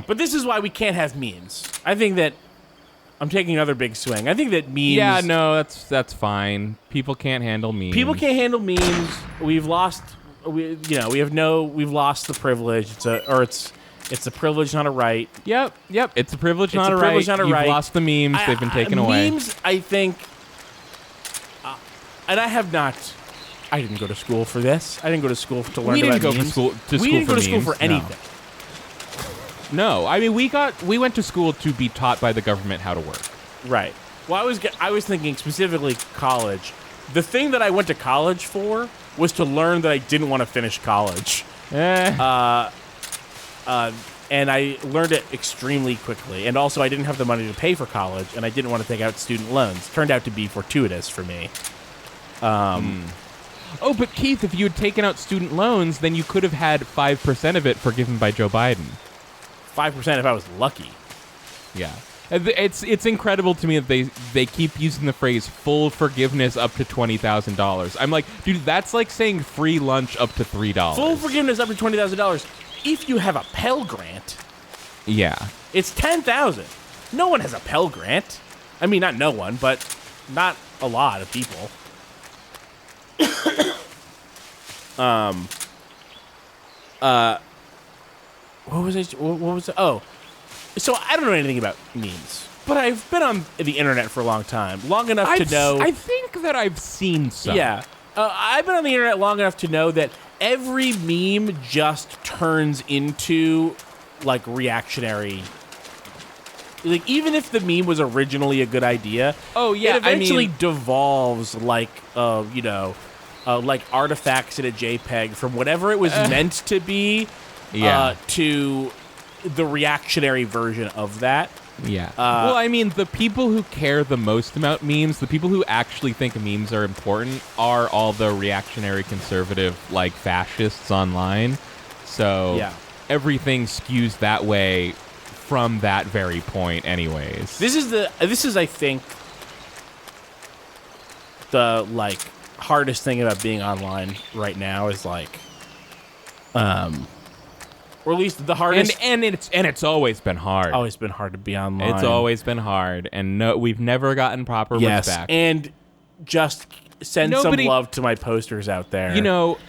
But this is why we can't have memes. I think that I'm taking another big swing. I think that memes. Yeah, no, that's fine. People can't handle memes. People can't handle memes. We've lost. We've lost the privilege. It's a privilege, not a right. Yep. It's a privilege, not a right. You've lost the memes. They've been taken away. Memes, I think, and I have not. I didn't go to school for this. I didn't go to school to learn about memes. We didn't go to school for anything. No, I mean we went to school to be taught by the government how to work. Right. Well, I was thinking specifically college. The thing that I went to college for was to learn that I didn't want to finish college. And I learned it extremely quickly. And also, I didn't have the money to pay for college, and I didn't want to take out student loans. Turned out to be fortuitous for me. Oh, but Keith, if you had taken out student loans, then you could have had 5% of it forgiven by Joe Biden. 5% if I was lucky. Yeah. It's incredible to me that they keep using the phrase full forgiveness up to $20,000. I'm like, dude, that's like saying free lunch up to $3. Full forgiveness up to $20,000. If you have a Pell Grant, yeah, it's $10,000. No one has a Pell Grant. I mean, not no one, but not a lot of people. What was it? Oh, so I don't know anything about memes, but I've been on the internet for a long time, long enough to know. I think that I've seen some. Yeah, I've been on the internet long enough to know that every meme just turns into like reactionary. Like even if the meme was originally a good idea, it eventually devolves like like artifacts in a JPEG from whatever it was meant to be to the reactionary version of that. Yeah. Well, I mean, the people who care the most about memes, the people who actually think memes are important, are all the reactionary conservative, like, fascists online. So everything skews that way from that very point anyways. This is, I think, the, like, hardest thing about being online right now is, like, or at least the hardest. And it's always been hard. Always been hard to be online. It's always been hard, and no, we've never gotten proper respect. And just send some love to my posters out there. On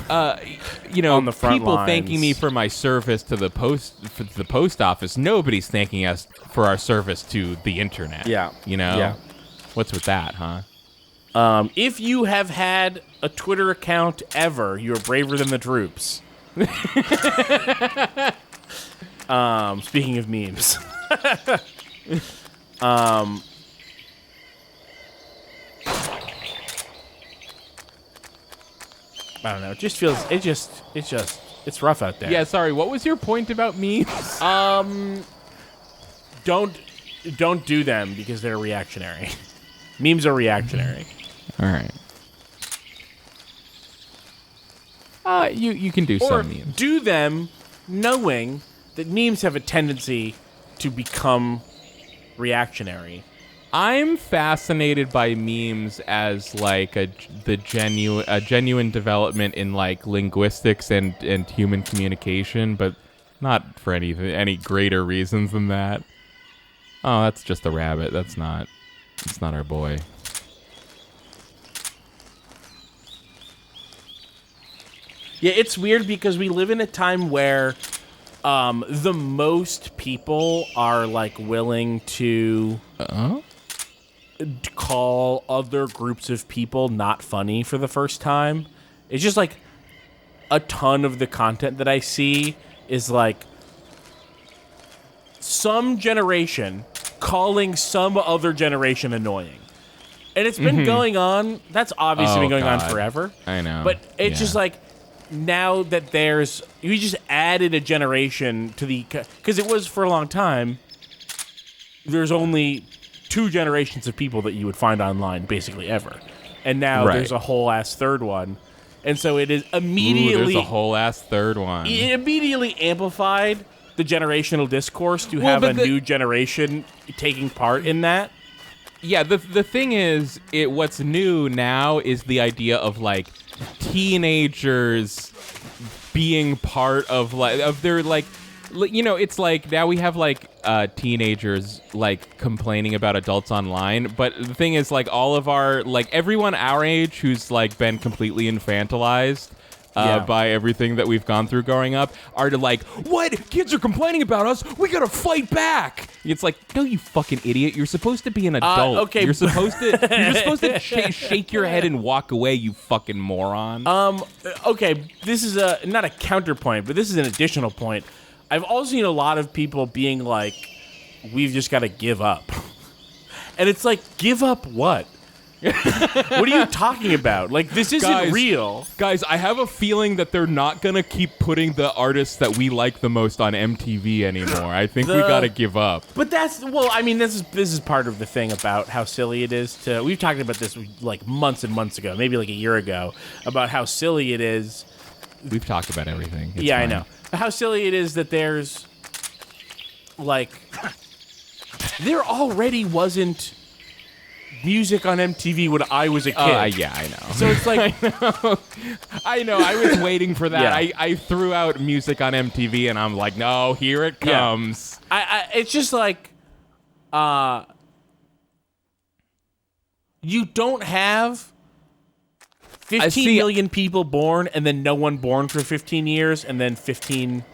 the front people lines. Thanking me for my service to the post office. Nobody's thanking us for our service to the internet. Yeah. Yeah. What's with that, huh? If you have had a Twitter account ever, you're braver than the troops. Speaking of memes. I don't know. It just feels. It's rough out there. Yeah. Sorry. What was your point about memes? Don't do them because they're reactionary. Memes are reactionary. All right. You can do some memes. Or do them knowing that memes have a tendency to become reactionary. I'm fascinated by memes as like a genuine development in like linguistics and human communication, but not for any greater reasons than that. Oh, that's just a rabbit. It's not our boy. Yeah, it's weird because we live in a time where the most people are like willing to call other groups of people not funny for the first time. It's just like a ton of the content that I see is like some generation calling some other generation annoying. And it's been going on. That's obviously been going on forever. I know. But it's just like now that you just added a generation to the, because it was for a long time, there's only 2 generations of people that you would find online basically ever. And now there's a whole ass third one. And so it is immediately... there's a whole ass third one. It immediately amplified the generational discourse to have a new generation taking part in that. Yeah, the thing is, what's new now is the idea of like teenagers being part of their like, you know, it's like now we have like teenagers like complaining about adults online, but the thing is like all of our like everyone our age who's like been completely infantilized by everything that we've gone through growing up are to like, what? Kids are complaining about us. We gotta fight back. It's like, no, you fucking idiot. You're supposed to be an adult. Okay. You're supposed to shake your head and walk away, you fucking moron. Okay, this is not a counterpoint, but this is an additional point. I've also seen a lot of people being like, we've just got to give up. And it's like, give up what? What are you talking about? Like, this isn't real. Guys, I have a feeling that they're not going to keep putting the artists that we like the most on MTV anymore. I think we got to give up. But this is part of the thing about how silly it is to... We've talked about this like months and months ago, maybe like a year ago, about how silly it is. We've talked about everything. It's I fine. know. How silly it is that there's like... There already wasn't music on MTV when I was a kid. Yeah, I know. So it's like... I know. I was waiting for that. Yeah. I threw out music on MTV, and I'm like, no, here it comes. It's just like... you don't have 15 million people born, and then no one born for 15 years, and then 15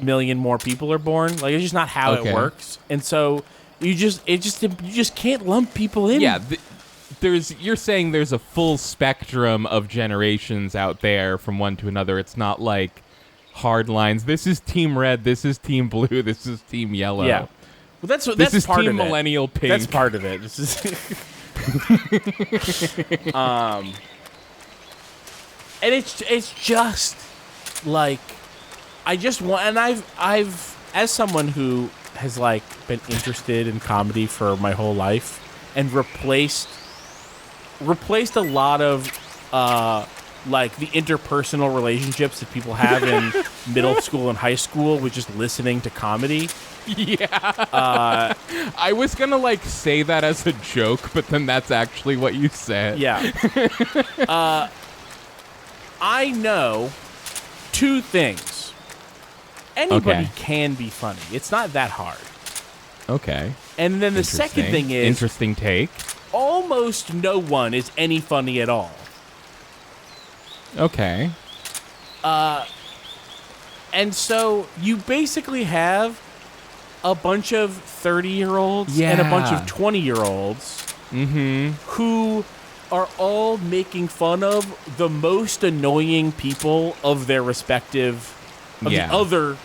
million more people are born. Like, it's just not how it works. And so... You just can't lump people in. Yeah, you're saying there's a full spectrum of generations out there from one to another. It's not like hard lines. This is Team Red. This is Team Blue. This is Team Yellow. Yeah. Well, that's this part is of Team it. Millennial Pink. That's part of it. This is. And it's just like I just want, and I've as someone who has like been interested in comedy for my whole life and replaced a lot of like the interpersonal relationships that people have in middle school and high school with just listening to comedy. Yeah. I was gonna like say that as a joke, but then that's actually what you said. Yeah. I know 2 things. Anybody can be funny. It's not that hard. Okay. And then the second thing is... Interesting take. Almost no one is any funny at all. Okay. And so you basically have a bunch of 30-year-olds and a bunch of 20-year-olds who are all making fun of the most annoying people of their respective... the other,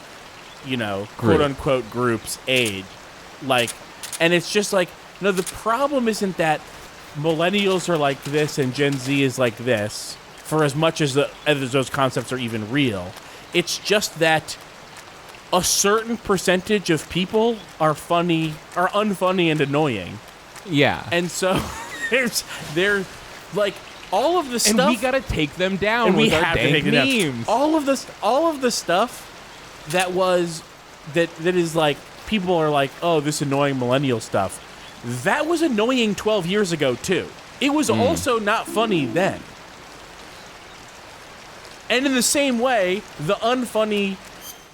quote-unquote group's age. Like, and it's just like, no, the problem isn't that millennials are like this and Gen Z is like this, for as much as those concepts are even real. It's just that a certain percentage of people are unfunny and annoying. Yeah. And so they're like... all of the stuff, and we gotta take them down with our dank memes. All of the stuff that is like people are like, oh, this annoying millennial stuff. That was annoying 12 years ago too. It was also not funny then. And in the same way, the unfunny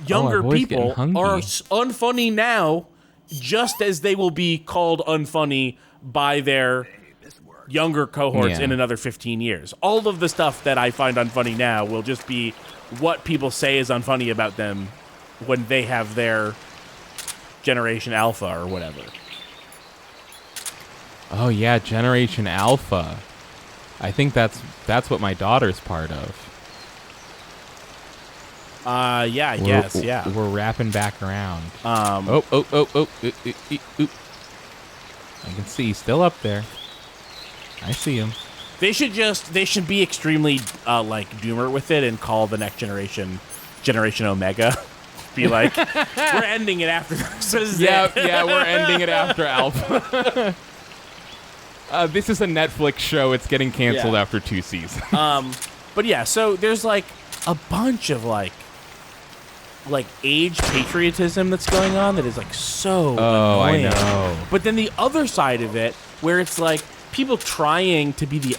younger people are unfunny now, just as they will be called unfunny by their younger cohorts Yeah. in another 15 years. All of the stuff that I find unfunny now will just be what people say is unfunny about them when they have their Generation Alpha or whatever. Oh yeah, Generation Alpha. I think that's what my daughter's part of. Yeah, I guess, yeah. We're wrapping back around. Um, Oh. I can see he's still up there. I see him. They should be extremely like doomer with it and call the next generation Generation Omega. Be like, we're ending it after this. Is Yeah, it. yeah, we're ending it after Alpha. This is a Netflix show. It's getting canceled Yeah. after 2 seasons. But yeah, so there's like a bunch of like age patriotism that's going on that is like so annoying. I know. But then the other side of it, where it's like people trying to be the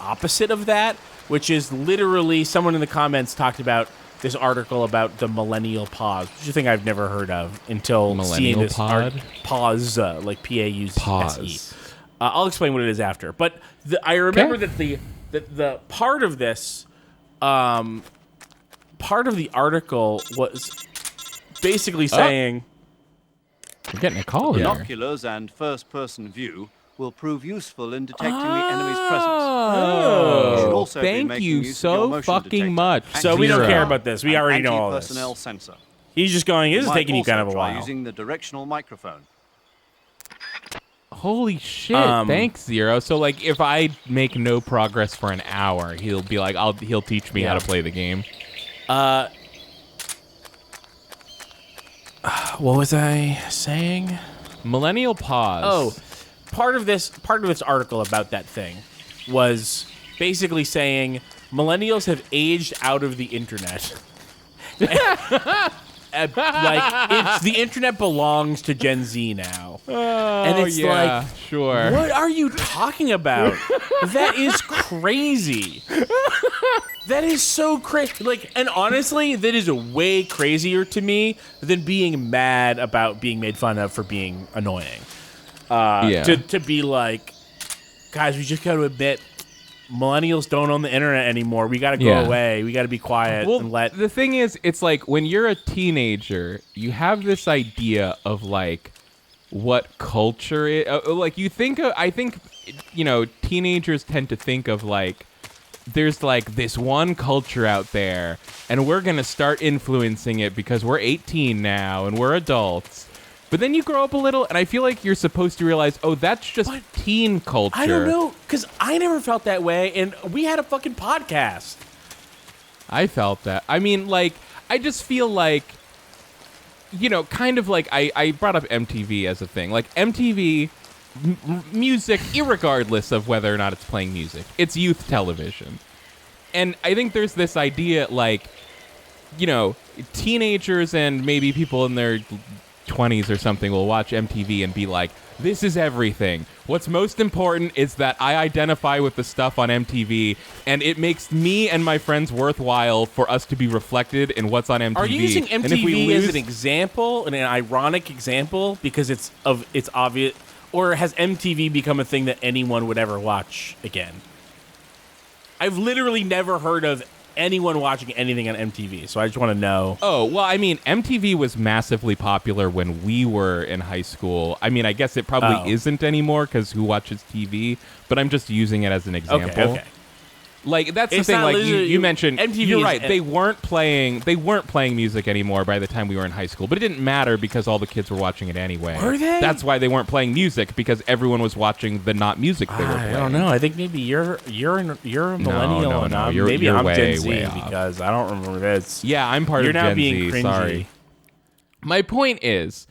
opposite of that, which is literally someone in the comments talked about this article about the Millennial pause, which is a thing I've never heard of until seeing Millennial this pod? pause, like P-A-U-S-E. Pause. I'll explain what it is after. But I remember that the part of this, part of the article was basically saying, We're getting a call here. Binoculars and first-person view will prove useful in detecting the enemy's presence. You should Oh, also be thank making you use of your so motion fucking detector. much. So we don't Zero. care about this. We An already know all this. anti-personnel sensor. He's just going, this is Might taking you kind also of a try while. using the directional microphone. Holy shit! Um, Thanks, Zero. So like, if I make no progress for an hour, he'll be like, he'll teach me how to play the game. What was I saying? Millennial pause. Oh, part of this article about that thing was basically saying millennials have aged out of the internet. Like the internet belongs to Gen Z now, and it's yeah, like, sure. what are you talking about? That is crazy. That is so crazy. Like, and honestly, that is way crazier to me than being mad about being made fun of for being annoying. To be like, guys, we just got to admit, millennials don't own the internet anymore. We got to go away. We got to be quiet and let. The thing is, it's like when you're a teenager, you have this idea of like what culture is. Like you think of, I think, teenagers tend to think of like, there's like this one culture out there and we're going to start influencing it because we're 18 now and we're adults. But then you grow up a little, and I feel like you're supposed to realize, oh, that's just teen culture. I don't know, because I never felt that way, and we had a fucking podcast. I felt that. I mean, like, I just feel like, kind of like I brought up MTV as a thing. Like, MTV, music, irregardless of whether or not it's playing music, it's youth television. And I think there's this idea, like, teenagers and maybe people in their 20s or something will watch MTV and be like, this is everything. What's most important is that I identify with the stuff on MTV, and it makes me and my friends worthwhile for us to be reflected in what's on MTV. Are you using And if we MTV lose, as an example, an ironic example, because it's obvious, or has MTV become a thing that anyone would ever watch again? I've literally never heard of anyone watching anything on MTV, so I just want to know. Oh, well, I mean, MTV was massively popular when we were in high school. I mean, I guess it probably isn't anymore because who watches TV? But I'm just using it as an example. Okay. Like that's It's the thing. not Like literally- you mentioned, MTV you're is- right. They weren't playing music anymore by the time we were in high school. But it didn't matter because all the kids were watching it anyway. Were they? That's why they weren't playing music, because everyone was watching the not music they were playing. I don't know. I think maybe you're a millennial, and no. I'm, You're maybe I'm way, Gen Z way off. because I don't remember this. Yeah, I'm part You're of now Gen being Z. cringy. Sorry. My point is,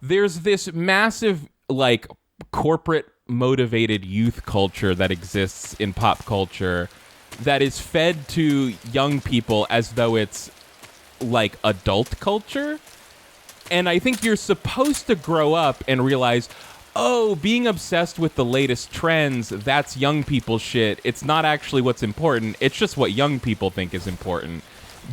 there's this massive, like, corporate motivated youth culture that exists in pop culture that is fed to young people as though it's like adult culture. And I think you're supposed to grow up and realize, oh, being obsessed with the latest trends, that's young people shit. It's not actually what's important. It's just what young people think is important.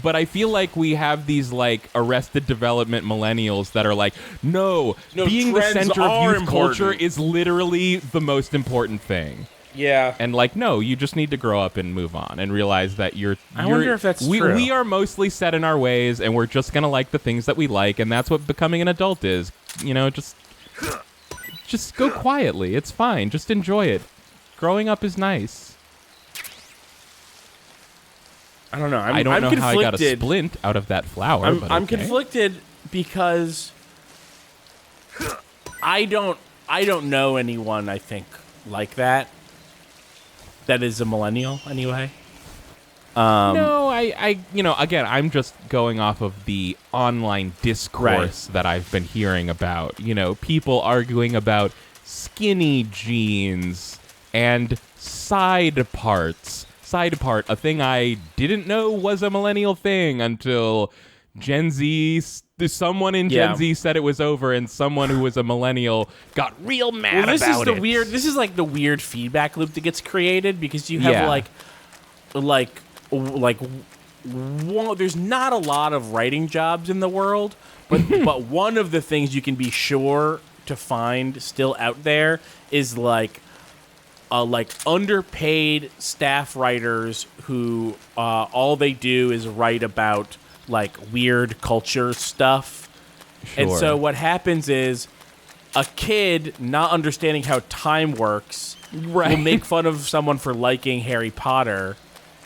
But I feel like we have these like Arrested Development millennials that are like, no, being the trends center of are youth important. culture is literally the most important thing. Yeah. And like, no, you just need to grow up and move on and realize that I wonder if that's we, true. We are mostly set in our ways, and we're just gonna like the things that we like, and that's what becoming an adult is. You know, just go quietly. It's fine. Just enjoy it. Growing up is nice. I don't know. I don't know how I got a conflicted. splint out of that flower. but I'm okay. conflicted because I don't know anyone I think like that. That is a millennial anyway. No, I again, I'm just going off of the online discourse that I've been hearing about. You know, people arguing about skinny jeans and side parts. Side part, a thing I didn't know was a millennial thing until Gen Z, someone in Gen Z said it was over, and someone who was a millennial got real mad about it. This is like the weird feedback loop that gets created because you have there's not a lot of writing jobs in the world, but one of the things you can be sure to find still out there is like underpaid staff writers who all they do is write about like weird culture stuff. Sure. And so what happens is a kid not understanding how time works will make fun of someone for liking Harry Potter,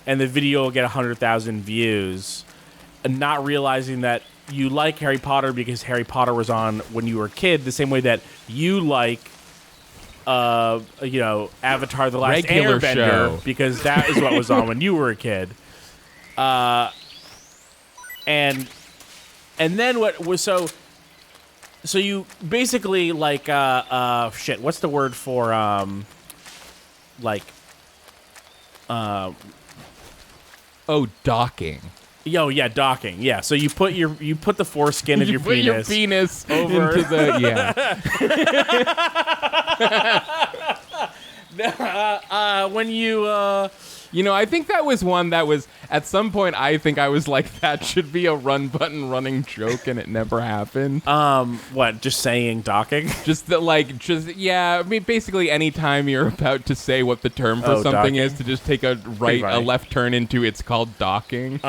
and the video will get 100,000 views, and not realizing that you like Harry Potter because Harry Potter was on when you were a kid, the same way that you like Avatar: The Last Regular Airbender show. because that is what was on when you were a kid. And then what was so you basically like what's the word for docking. Docking. Yeah, so you put the foreskin of your put penis your penis over into the when you I think that was one that was at some point. I think I was like, that should be a run button running joke, and it never happened. what? Just saying docking? I mean, basically, anytime you're about to say what the term for something docking. is, to just take a left turn into it's called docking.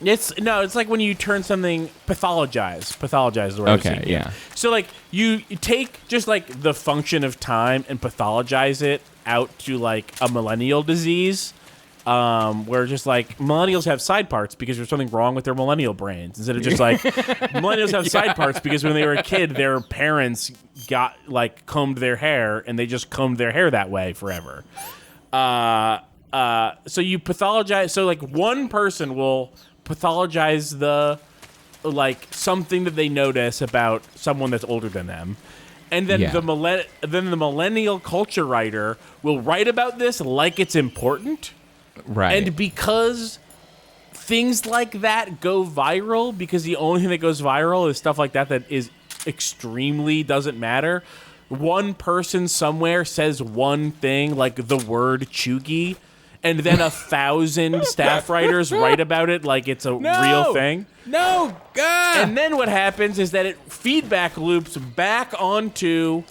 It's like when you turn something pathologize. Pathologize is the word I was Okay, thinking. yeah. So like you take just like the function of time and pathologize it out to like a millennial disease, where just like millennials have side parts because there's something wrong with their millennial brains, instead of just like millennials have side parts because when they were a kid their parents got like combed their hair and they just combed their hair that way forever. So you pathologize. So like one person will pathologize the like something that they notice about someone that's older than them, and then the millennial culture writer will write about this like it's important, Right. and because things like that go viral, because the only thing that goes viral is stuff like that is extremely doesn't matter. One person somewhere says one thing, like the word chuggy, and then 1,000 staff writers write about it like it's a real thing. No, God. And then what happens is that it feedback loops back onto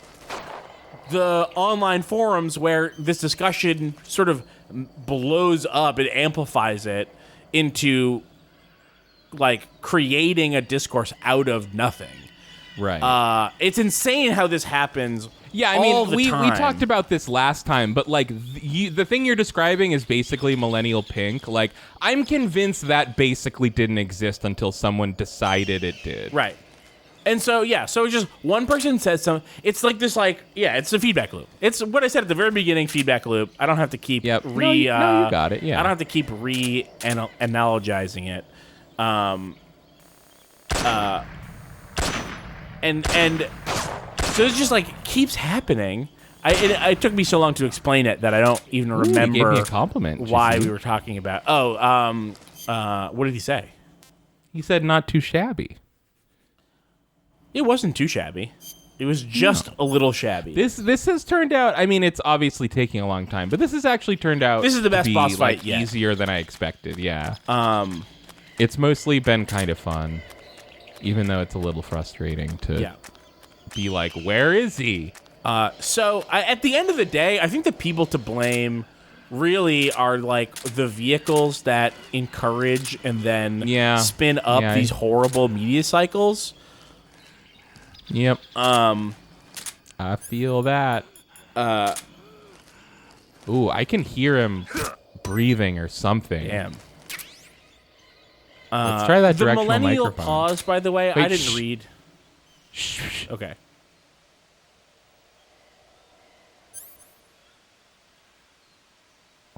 the online forums where this discussion sort of blows up. It amplifies it into like creating a discourse out of nothing. Right. It's insane how this happens. Yeah, I all mean, the we time. talked about this last time, but like the thing you're describing is basically millennial pink. Like, I'm convinced that basically didn't exist until someone decided it did. Right. And so, so just one person says something. It's like this, it's a feedback loop. It's what I said at the very beginning, feedback loop. I don't have to keep you got it, yeah. I don't have to keep analogizing it. And so it just like keeps happening. It took me so long to explain it that I don't even remember you gave me a compliment, why Jesse. we were talking about. What did he say? He said not too shabby. It wasn't too shabby. It was just a little shabby. This has turned out. I mean, it's obviously taking a long time, but this has actually turned out. This is the best to be, boss fight like, yet. easier than I expected. Yeah. It's mostly been kind of fun, even though it's a little frustrating to be like, where is he? So at the end of the day, I think the people to blame really are like the vehicles that encourage and then spin up these horrible media cycles. Yep. I feel that. Ooh, I can hear him breathing or something. Damn. Let's try that the directional Millennial microphone. pause, by the way, Wait, I didn't read. Shh. Okay.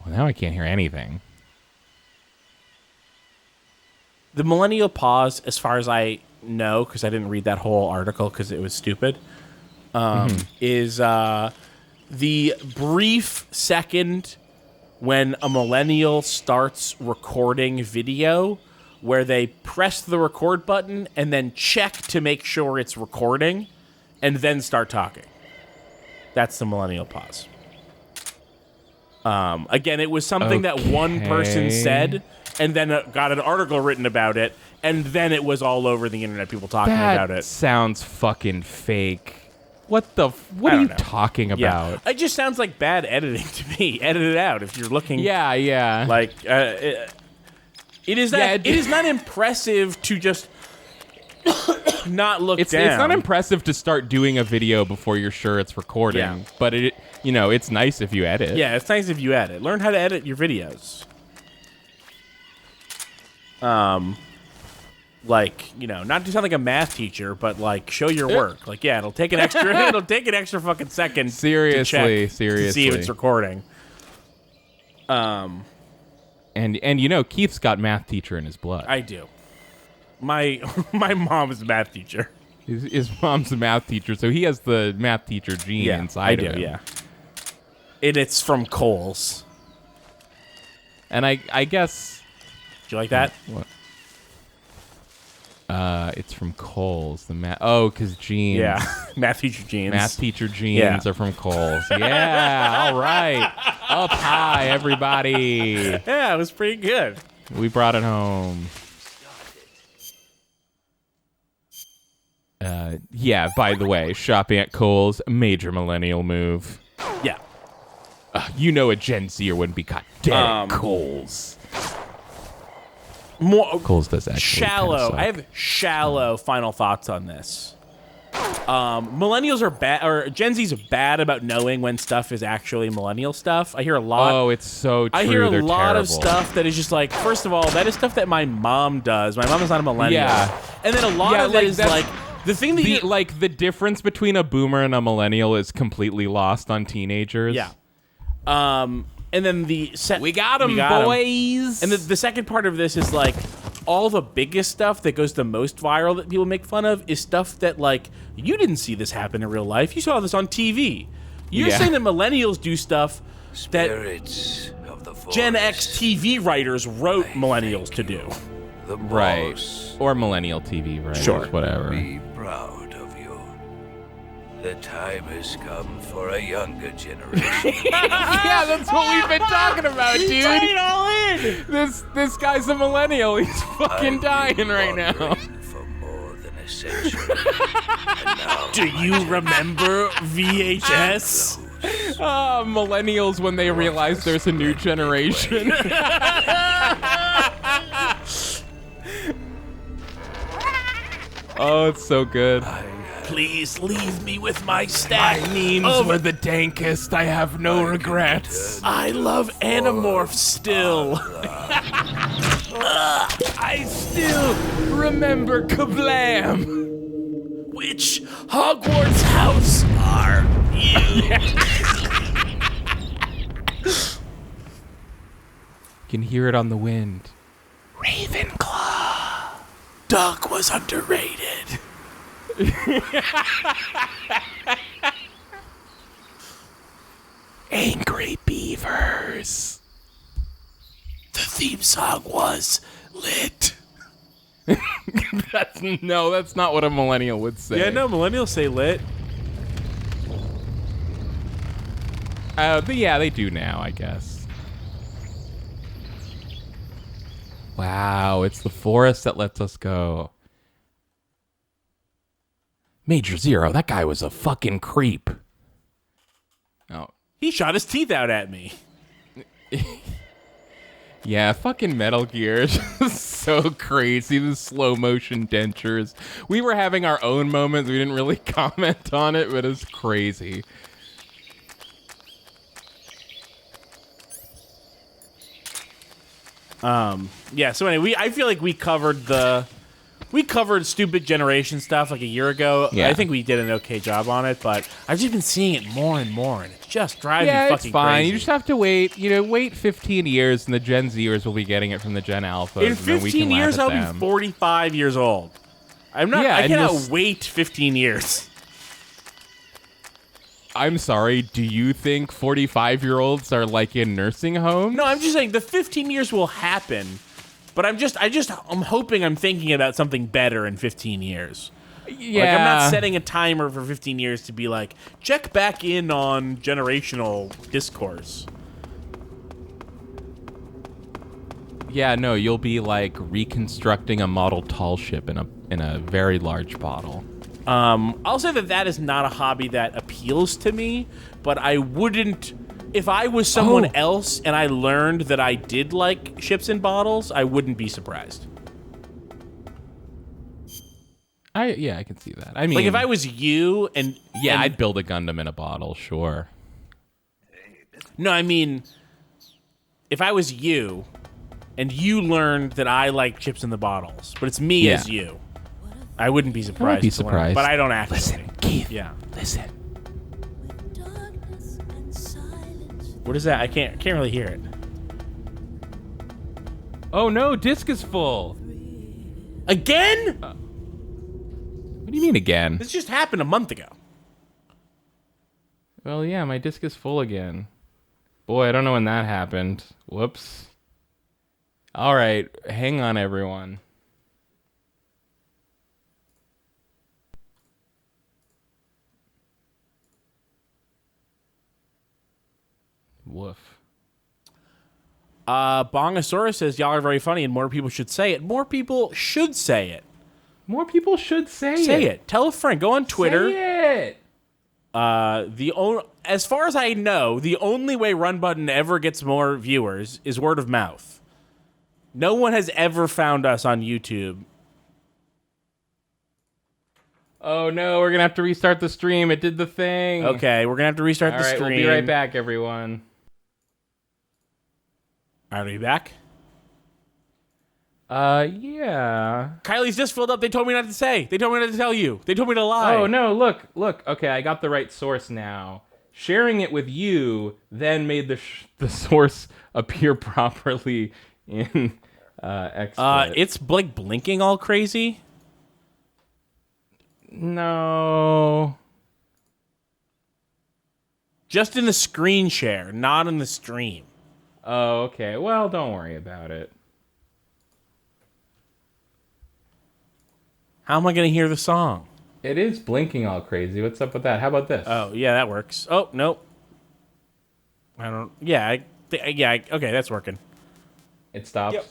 Well, now I can't hear anything. The Millennial pause, as far as I know, because I didn't read that whole article because it was stupid, is the brief second when a millennial starts recording video where they press the record button and then check to make sure it's recording and then start talking. That's the Millennial pause. Again, it was something that one person said, and then got an article written about it, and then it was all over the internet, people talking about it. Sounds fucking fake. What are you talking about? It just sounds like bad editing to me. Edit it out if you're looking. Yeah. Like, it is not impressive to just not look down. It's not impressive to start doing a video before you're sure it's recording, but it's nice if you edit. Yeah, it's nice if you edit. Learn how to edit your videos. Not to sound like a math teacher, but like show your work. Like, it'll take an extra fucking second Seriously. to see if it's recording. And Keith's got math teacher in his blood. I do. My mom's a math teacher. His mom's a math teacher, so he has the math teacher gene inside of him. Yeah. And it's from Kohl's. And I guess... Do you like that? What? It's from Kohl's. Because genes. Yeah, math teacher genes. Math teacher genes are from Kohl's. Yeah, all right. Up high, everybody. Yeah, it was pretty good. We brought it home. By the way, shopping at Kohl's, major millennial move. Yeah. A Gen Zer wouldn't be caught dead at Kohl's. Kohl's does actually shallow. Kind of I have shallow final thoughts on this. Millennials are bad, or Gen Z's bad about knowing when stuff is actually millennial stuff. I hear a lot. Oh, it's so true. I hear a They're lot of terrible. stuff that is just like, first of all, that is stuff that my mom does. My mom is not a millennial. Yeah. And then a lot of it is like the thing that the difference between a boomer and a millennial is completely lost on teenagers. Yeah. And then we got them, boys. And the second part of this is like all the biggest stuff that goes the most viral that people make fun of is stuff that like you didn't see this happen in real life. You saw this on TV. You're saying that millennials do stuff that Gen X TV writers wrote millennials to do. Right. Or millennial TV writers. Sure. Whatever. Be proud of you. The time has come for a younger generation. Yeah, that's what we've been talking about, dude. Tie it all in. This guy's a millennial. He's fucking dying right now. For more than a century. And now Do you remember VHS? Millennials when they realize there's a new generation. Oh, it's so good. Please leave me with my stack. My memes were the dankest. I have no regrets. I love Animorphs still. I still remember Kablam. Which Hogwarts house are you? You can hear it on the wind. Ravenclaw. Duck was underrated. Angry Beavers. The theme song was lit. That's not what a millennial would say. Yeah, no, millennials say lit. But yeah, they do now, I guess. Wow, it's the forest that lets us go. Major Zero, that guy was a fucking creep. Oh. He shot his teeth out at me. Yeah, fucking Metal Gear is just so crazy. The slow motion dentures. We were having our own moments. We didn't really comment on it, but it's crazy. Yeah, so anyway, I feel like we covered stupid generation stuff like a year ago. Yeah. I think we did an okay job on it, but I've just been seeing it more and more, and it just drives me Yeah, fucking it's fine. crazy. You just have to wait. Wait 15 years, and the Gen Zers will be getting it from the Gen Alphas. In and then we 15 can years, laugh I'll at be them. 45 years old. I and cannot you'll wait 15 years. I'm sorry. Do you think 45-year-olds are like in nursing homes? No, I'm just saying the 15 years will happen, but I'm hoping I'm thinking about something better in 15 years. Yeah. Like, I'm not setting a timer for 15 years to be like, check back in on generational discourse. Yeah, no, you'll be like reconstructing a model tall ship in a very large bottle. I'll say that is not a hobby that appeals to me, but I wouldn't. If I was someone else and I learned that I did like ships in bottles, I wouldn't be surprised. I can see that. I mean, Like if I was you and I'd build a Gundam in a bottle, sure. No, I mean, if I was you and you learned that I like chips in the bottles, but it's me as you, I wouldn't be surprised. I would be to learn, surprised. but I don't actually. Listen, Keith. Yeah. Listen. What is that? I can't really hear it. Oh no, disc is full. Again? What do you mean again? This just happened a month ago. Well, yeah, my disc is full again. Boy, I don't know when that happened. Whoops. All right, hang on, everyone. Woof. Bongosaurus says, y'all are very funny and more people should say it. More people should say it. More people should say it. Say it. Tell a friend. Go on Twitter. Say it. As far as I know, the only way Run Button ever gets more viewers is word of mouth. No one has ever found us on YouTube. Oh no, we're gonna have to restart the stream. It did the thing. Okay, we're gonna have to restart All the right, stream. we'll be right back, everyone. Are we back? Yeah. Kylie's just filled up. They told me not to say. They told me not to tell you. They told me to lie. Oh no, look. Okay, I got the right source now. Sharing it with you then made the source appear properly in XSplit. It's like blinking all crazy. No. Just in the screen share, not in the stream. Oh, okay. Well, don't worry about it. How am I going to hear the song? It is blinking all crazy. What's up with that? How about this? Oh, yeah, that works. Oh, nope. I don't... Yeah, okay, that's working. It stops? Yep.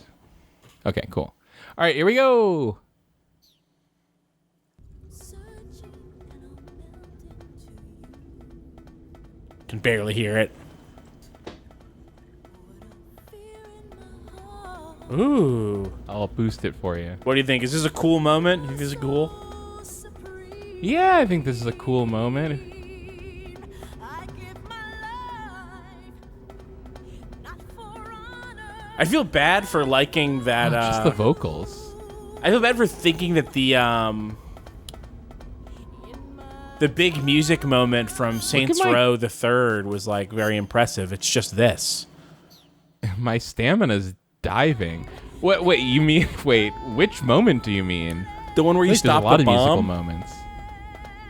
Okay, cool. All right, here we go. Can barely hear it. Ooh. I'll boost it for you. What do you think? Is this a cool moment? You think this is cool? Yeah, I think this is a cool moment. I feel bad for liking that. Just the vocals. I feel bad for thinking that the big music moment from Saints Row the Third was like very impressive. It's just this. My stamina's diving. Wait, you mean? Wait, which moment do you mean? The one where you stop a lot the of musical bomb. moments.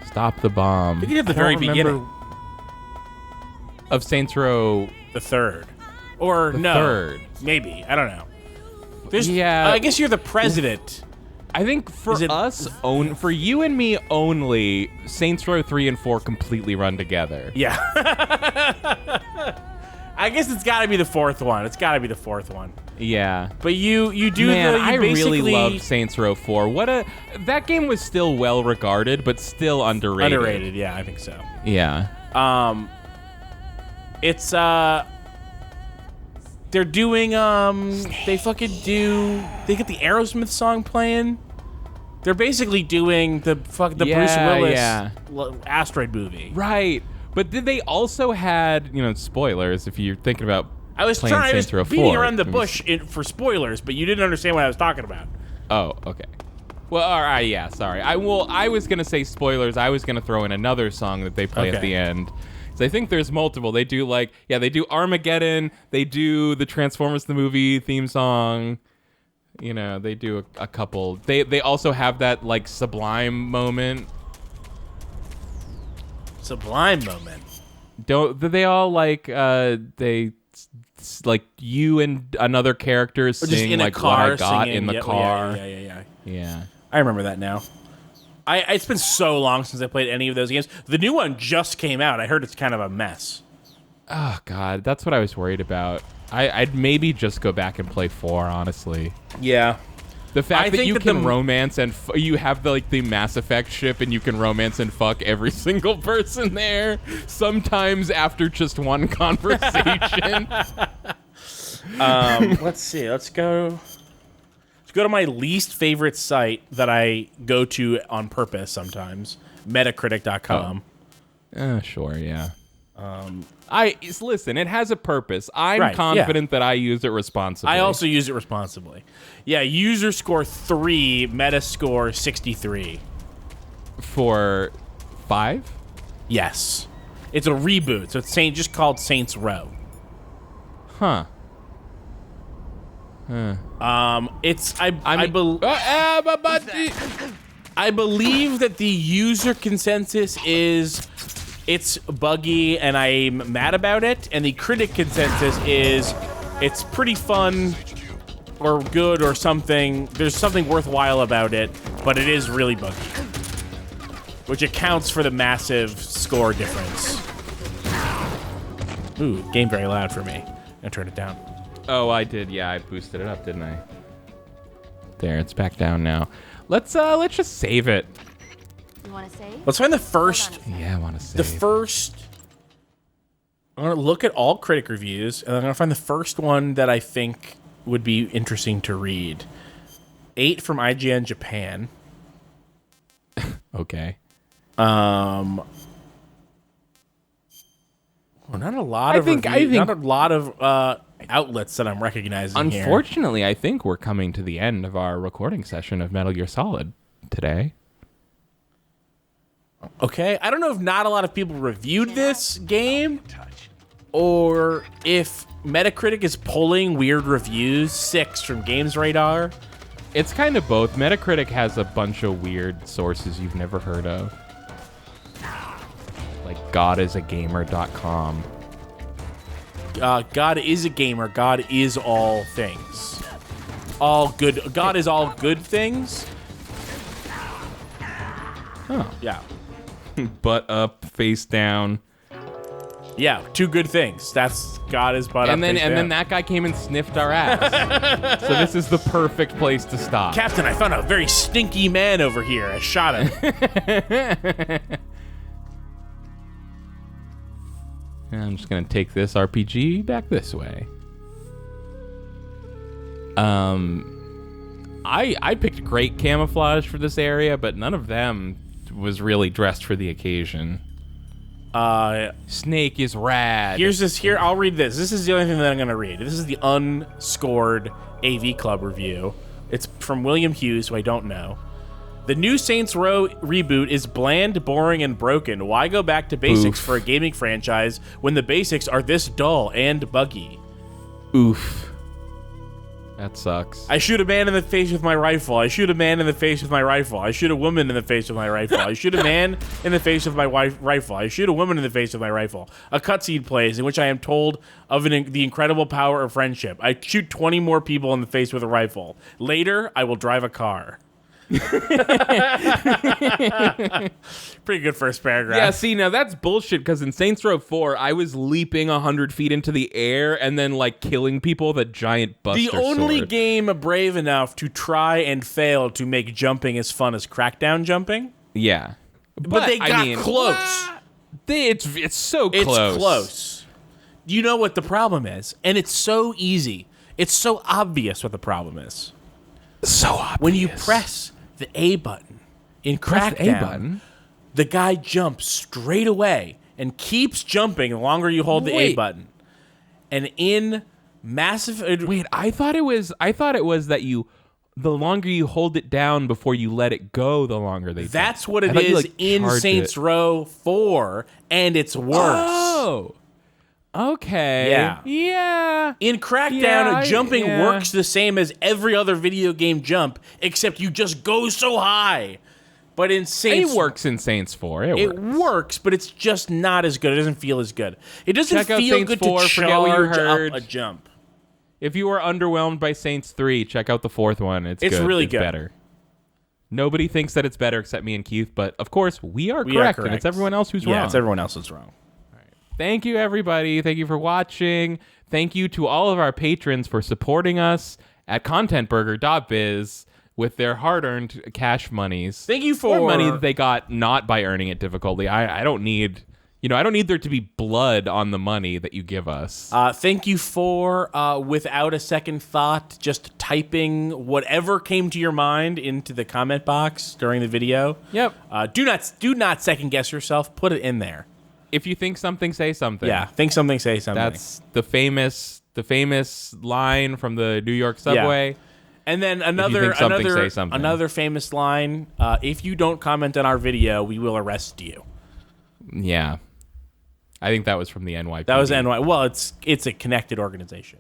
Stop the bomb. I think at the I don't very remember beginning of Saints Row. the third, or The no, third. maybe I don't know. There's, Yeah. I guess you're the president. I think for Is it- us, for you and me only, Saints Row 3 and 4 completely run together. Yeah. I guess it's got to be the fourth one. Yeah. But you do. Man, you I really basically- loved Saints Row 4. That game was still well regarded, but still underrated. Underrated, yeah, I think so. Yeah. It's they're doing they get the Aerosmith song playing. They're basically doing the Bruce Willis asteroid movie. Right. But did they also had, spoilers if you're thinking about I was playing Saints Row 4. beating around the bush for spoilers, but you didn't understand what I was talking about. Oh, okay. Well, all right, yeah, sorry. I was going to say spoilers. I was going to throw in another song that they play at the end. So I think there's multiple. They do they do Armageddon, they do the Transformers the movie theme song. They do a couple. They also have that Sublime moment. Sublime moment. Don't they all you and another character sing in a what car I got singing. in the Yep, car. Yeah. I remember that now. It's been so long since I played any of those games. The new one just came out. I heard it's kind of a mess. Oh God, that's what I was worried about. I'd maybe just go back and play 4, honestly. Yeah. The fact that you can the romance and you have the Mass Effect ship and you can romance and fuck every single person there, sometimes after just one conversation. Let's see. Let's go to my least favorite site that I go to on purpose sometimes, Metacritic.com. Sure, yeah. Listen, it has a purpose. I'm Right, confident that I use it responsibly. I also use it responsibly. Yeah, user score 3, meta score 63. For 5? Yes. It's a reboot, so it's just called Saints Row. Huh. I believe that the user consensus is it's buggy and I'm mad about it, and the critic consensus is it's pretty fun or good or something. There's something worthwhile about it, but it is really buggy, which accounts for the massive score difference. Ooh, game very loud for me. I'm gonna turn it down. Oh, I did. Yeah, I boosted it up, didn't I? There, it's back down now. Let's just save it. You want to save? Let's find the first. Yeah, I want to save. The first. I'm gonna look at all critic reviews, and I'm gonna find the first one that I think would be interesting to read. 8 from IGN Japan. Okay. Well, not a lot of reviews, not a lot of outlets that I'm recognizing here. Unfortunately, I think we're coming to the end of our recording session of Metal Gear Solid today. Okay, I don't know if not a lot of people reviewed this game, or if Metacritic is pulling weird reviews. 6 from Games Radar. It's kind of both. Metacritic has a bunch of weird sources you've never heard of. Like godisagamer.com. God is a gamer. God is all things. All good. God is all good things. Oh. Yeah. Butt up, face down. Yeah, 2 good things. That's God is butt up. And then that guy came and sniffed our ass. So this is the perfect place to stop. Captain, I found a very stinky man over here. I shot him. I'm just gonna take this RPG back this way. I picked great camouflage for this area, but none of them was really dressed for the occasion. Snake is rad. Here, I'll read this. This is the only thing that I'm gonna read. This is the unscored AV Club review. It's from William Hughes, who I don't know. The new Saints Row reboot is bland, boring, and broken. Why go back to basics for a gaming franchise when the basics are this dull and buggy? Oof. That sucks. I shoot a man in the face with my rifle. I shoot a man in the face with my rifle. I shoot a woman in the face with my rifle. I shoot a man in the face with my rifle. I shoot a woman in the face with my rifle. A cutscene plays in which I am told of the incredible power of friendship. I shoot 20 more people in the face with a rifle. Later, I will drive a car. Pretty good first paragraph. Yeah, see, now that's bullshit, because in Saints Row 4, I was leaping 100 feet into the air and then, like, killing people with a giant buster The only sword. game brave enough to try and fail to make jumping as fun as Crackdown jumping. Yeah. But they got I mean, close. It's so It's close. close. You know what the problem is? And it's so easy. It's so obvious what the problem is. So obvious. When you press the A button in Press the A Crackdown, button? the guy jumps straight away and keeps jumping the longer you hold the A Wait. button. And in massive... Wait, I thought it was that the longer you hold it down before you let it go, the longer they That's jump. what I it thought you, is like, in charge Saints it. Row 4, and it's worse. Oh. Okay. Yeah. Yeah. In Crackdown, Yeah, jumping yeah. works the same as every other video game jump, except you just go so high. But in Saints... It works in Saints 4. It works, but it's just not as good. It doesn't feel as good. It doesn't Check out feel Saints good 4, to forget what you charge heard. up a jump. If you were underwhelmed by Saints 3, check out the fourth one. It's good. really It's good. better. Nobody thinks that it's better except me and Keith, but of course, we are We correct, are and correct. it's everyone else who's wrong. Yeah, it's everyone else that's wrong. Thank you, everybody. Thank you for watching. Thank you to all of our patrons for supporting us at contentburger.biz with their hard-earned cash monies. Thank you for... Or money that they got not by earning it difficultly. I don't need... I don't need there to be blood on the money that you give us. Thank you for, without a second thought, just typing whatever came to your mind into the comment box during the video. Yep. Do not second guess yourself. Put it in there. If you think something, say something. Yeah. Think something, say something. That's the famous line from the New York subway. And then think something, say something. another famous line. If you don't comment on our video, we will arrest you. Yeah. I think that was from the NYPD. That was NY. Well, it's a connected organization.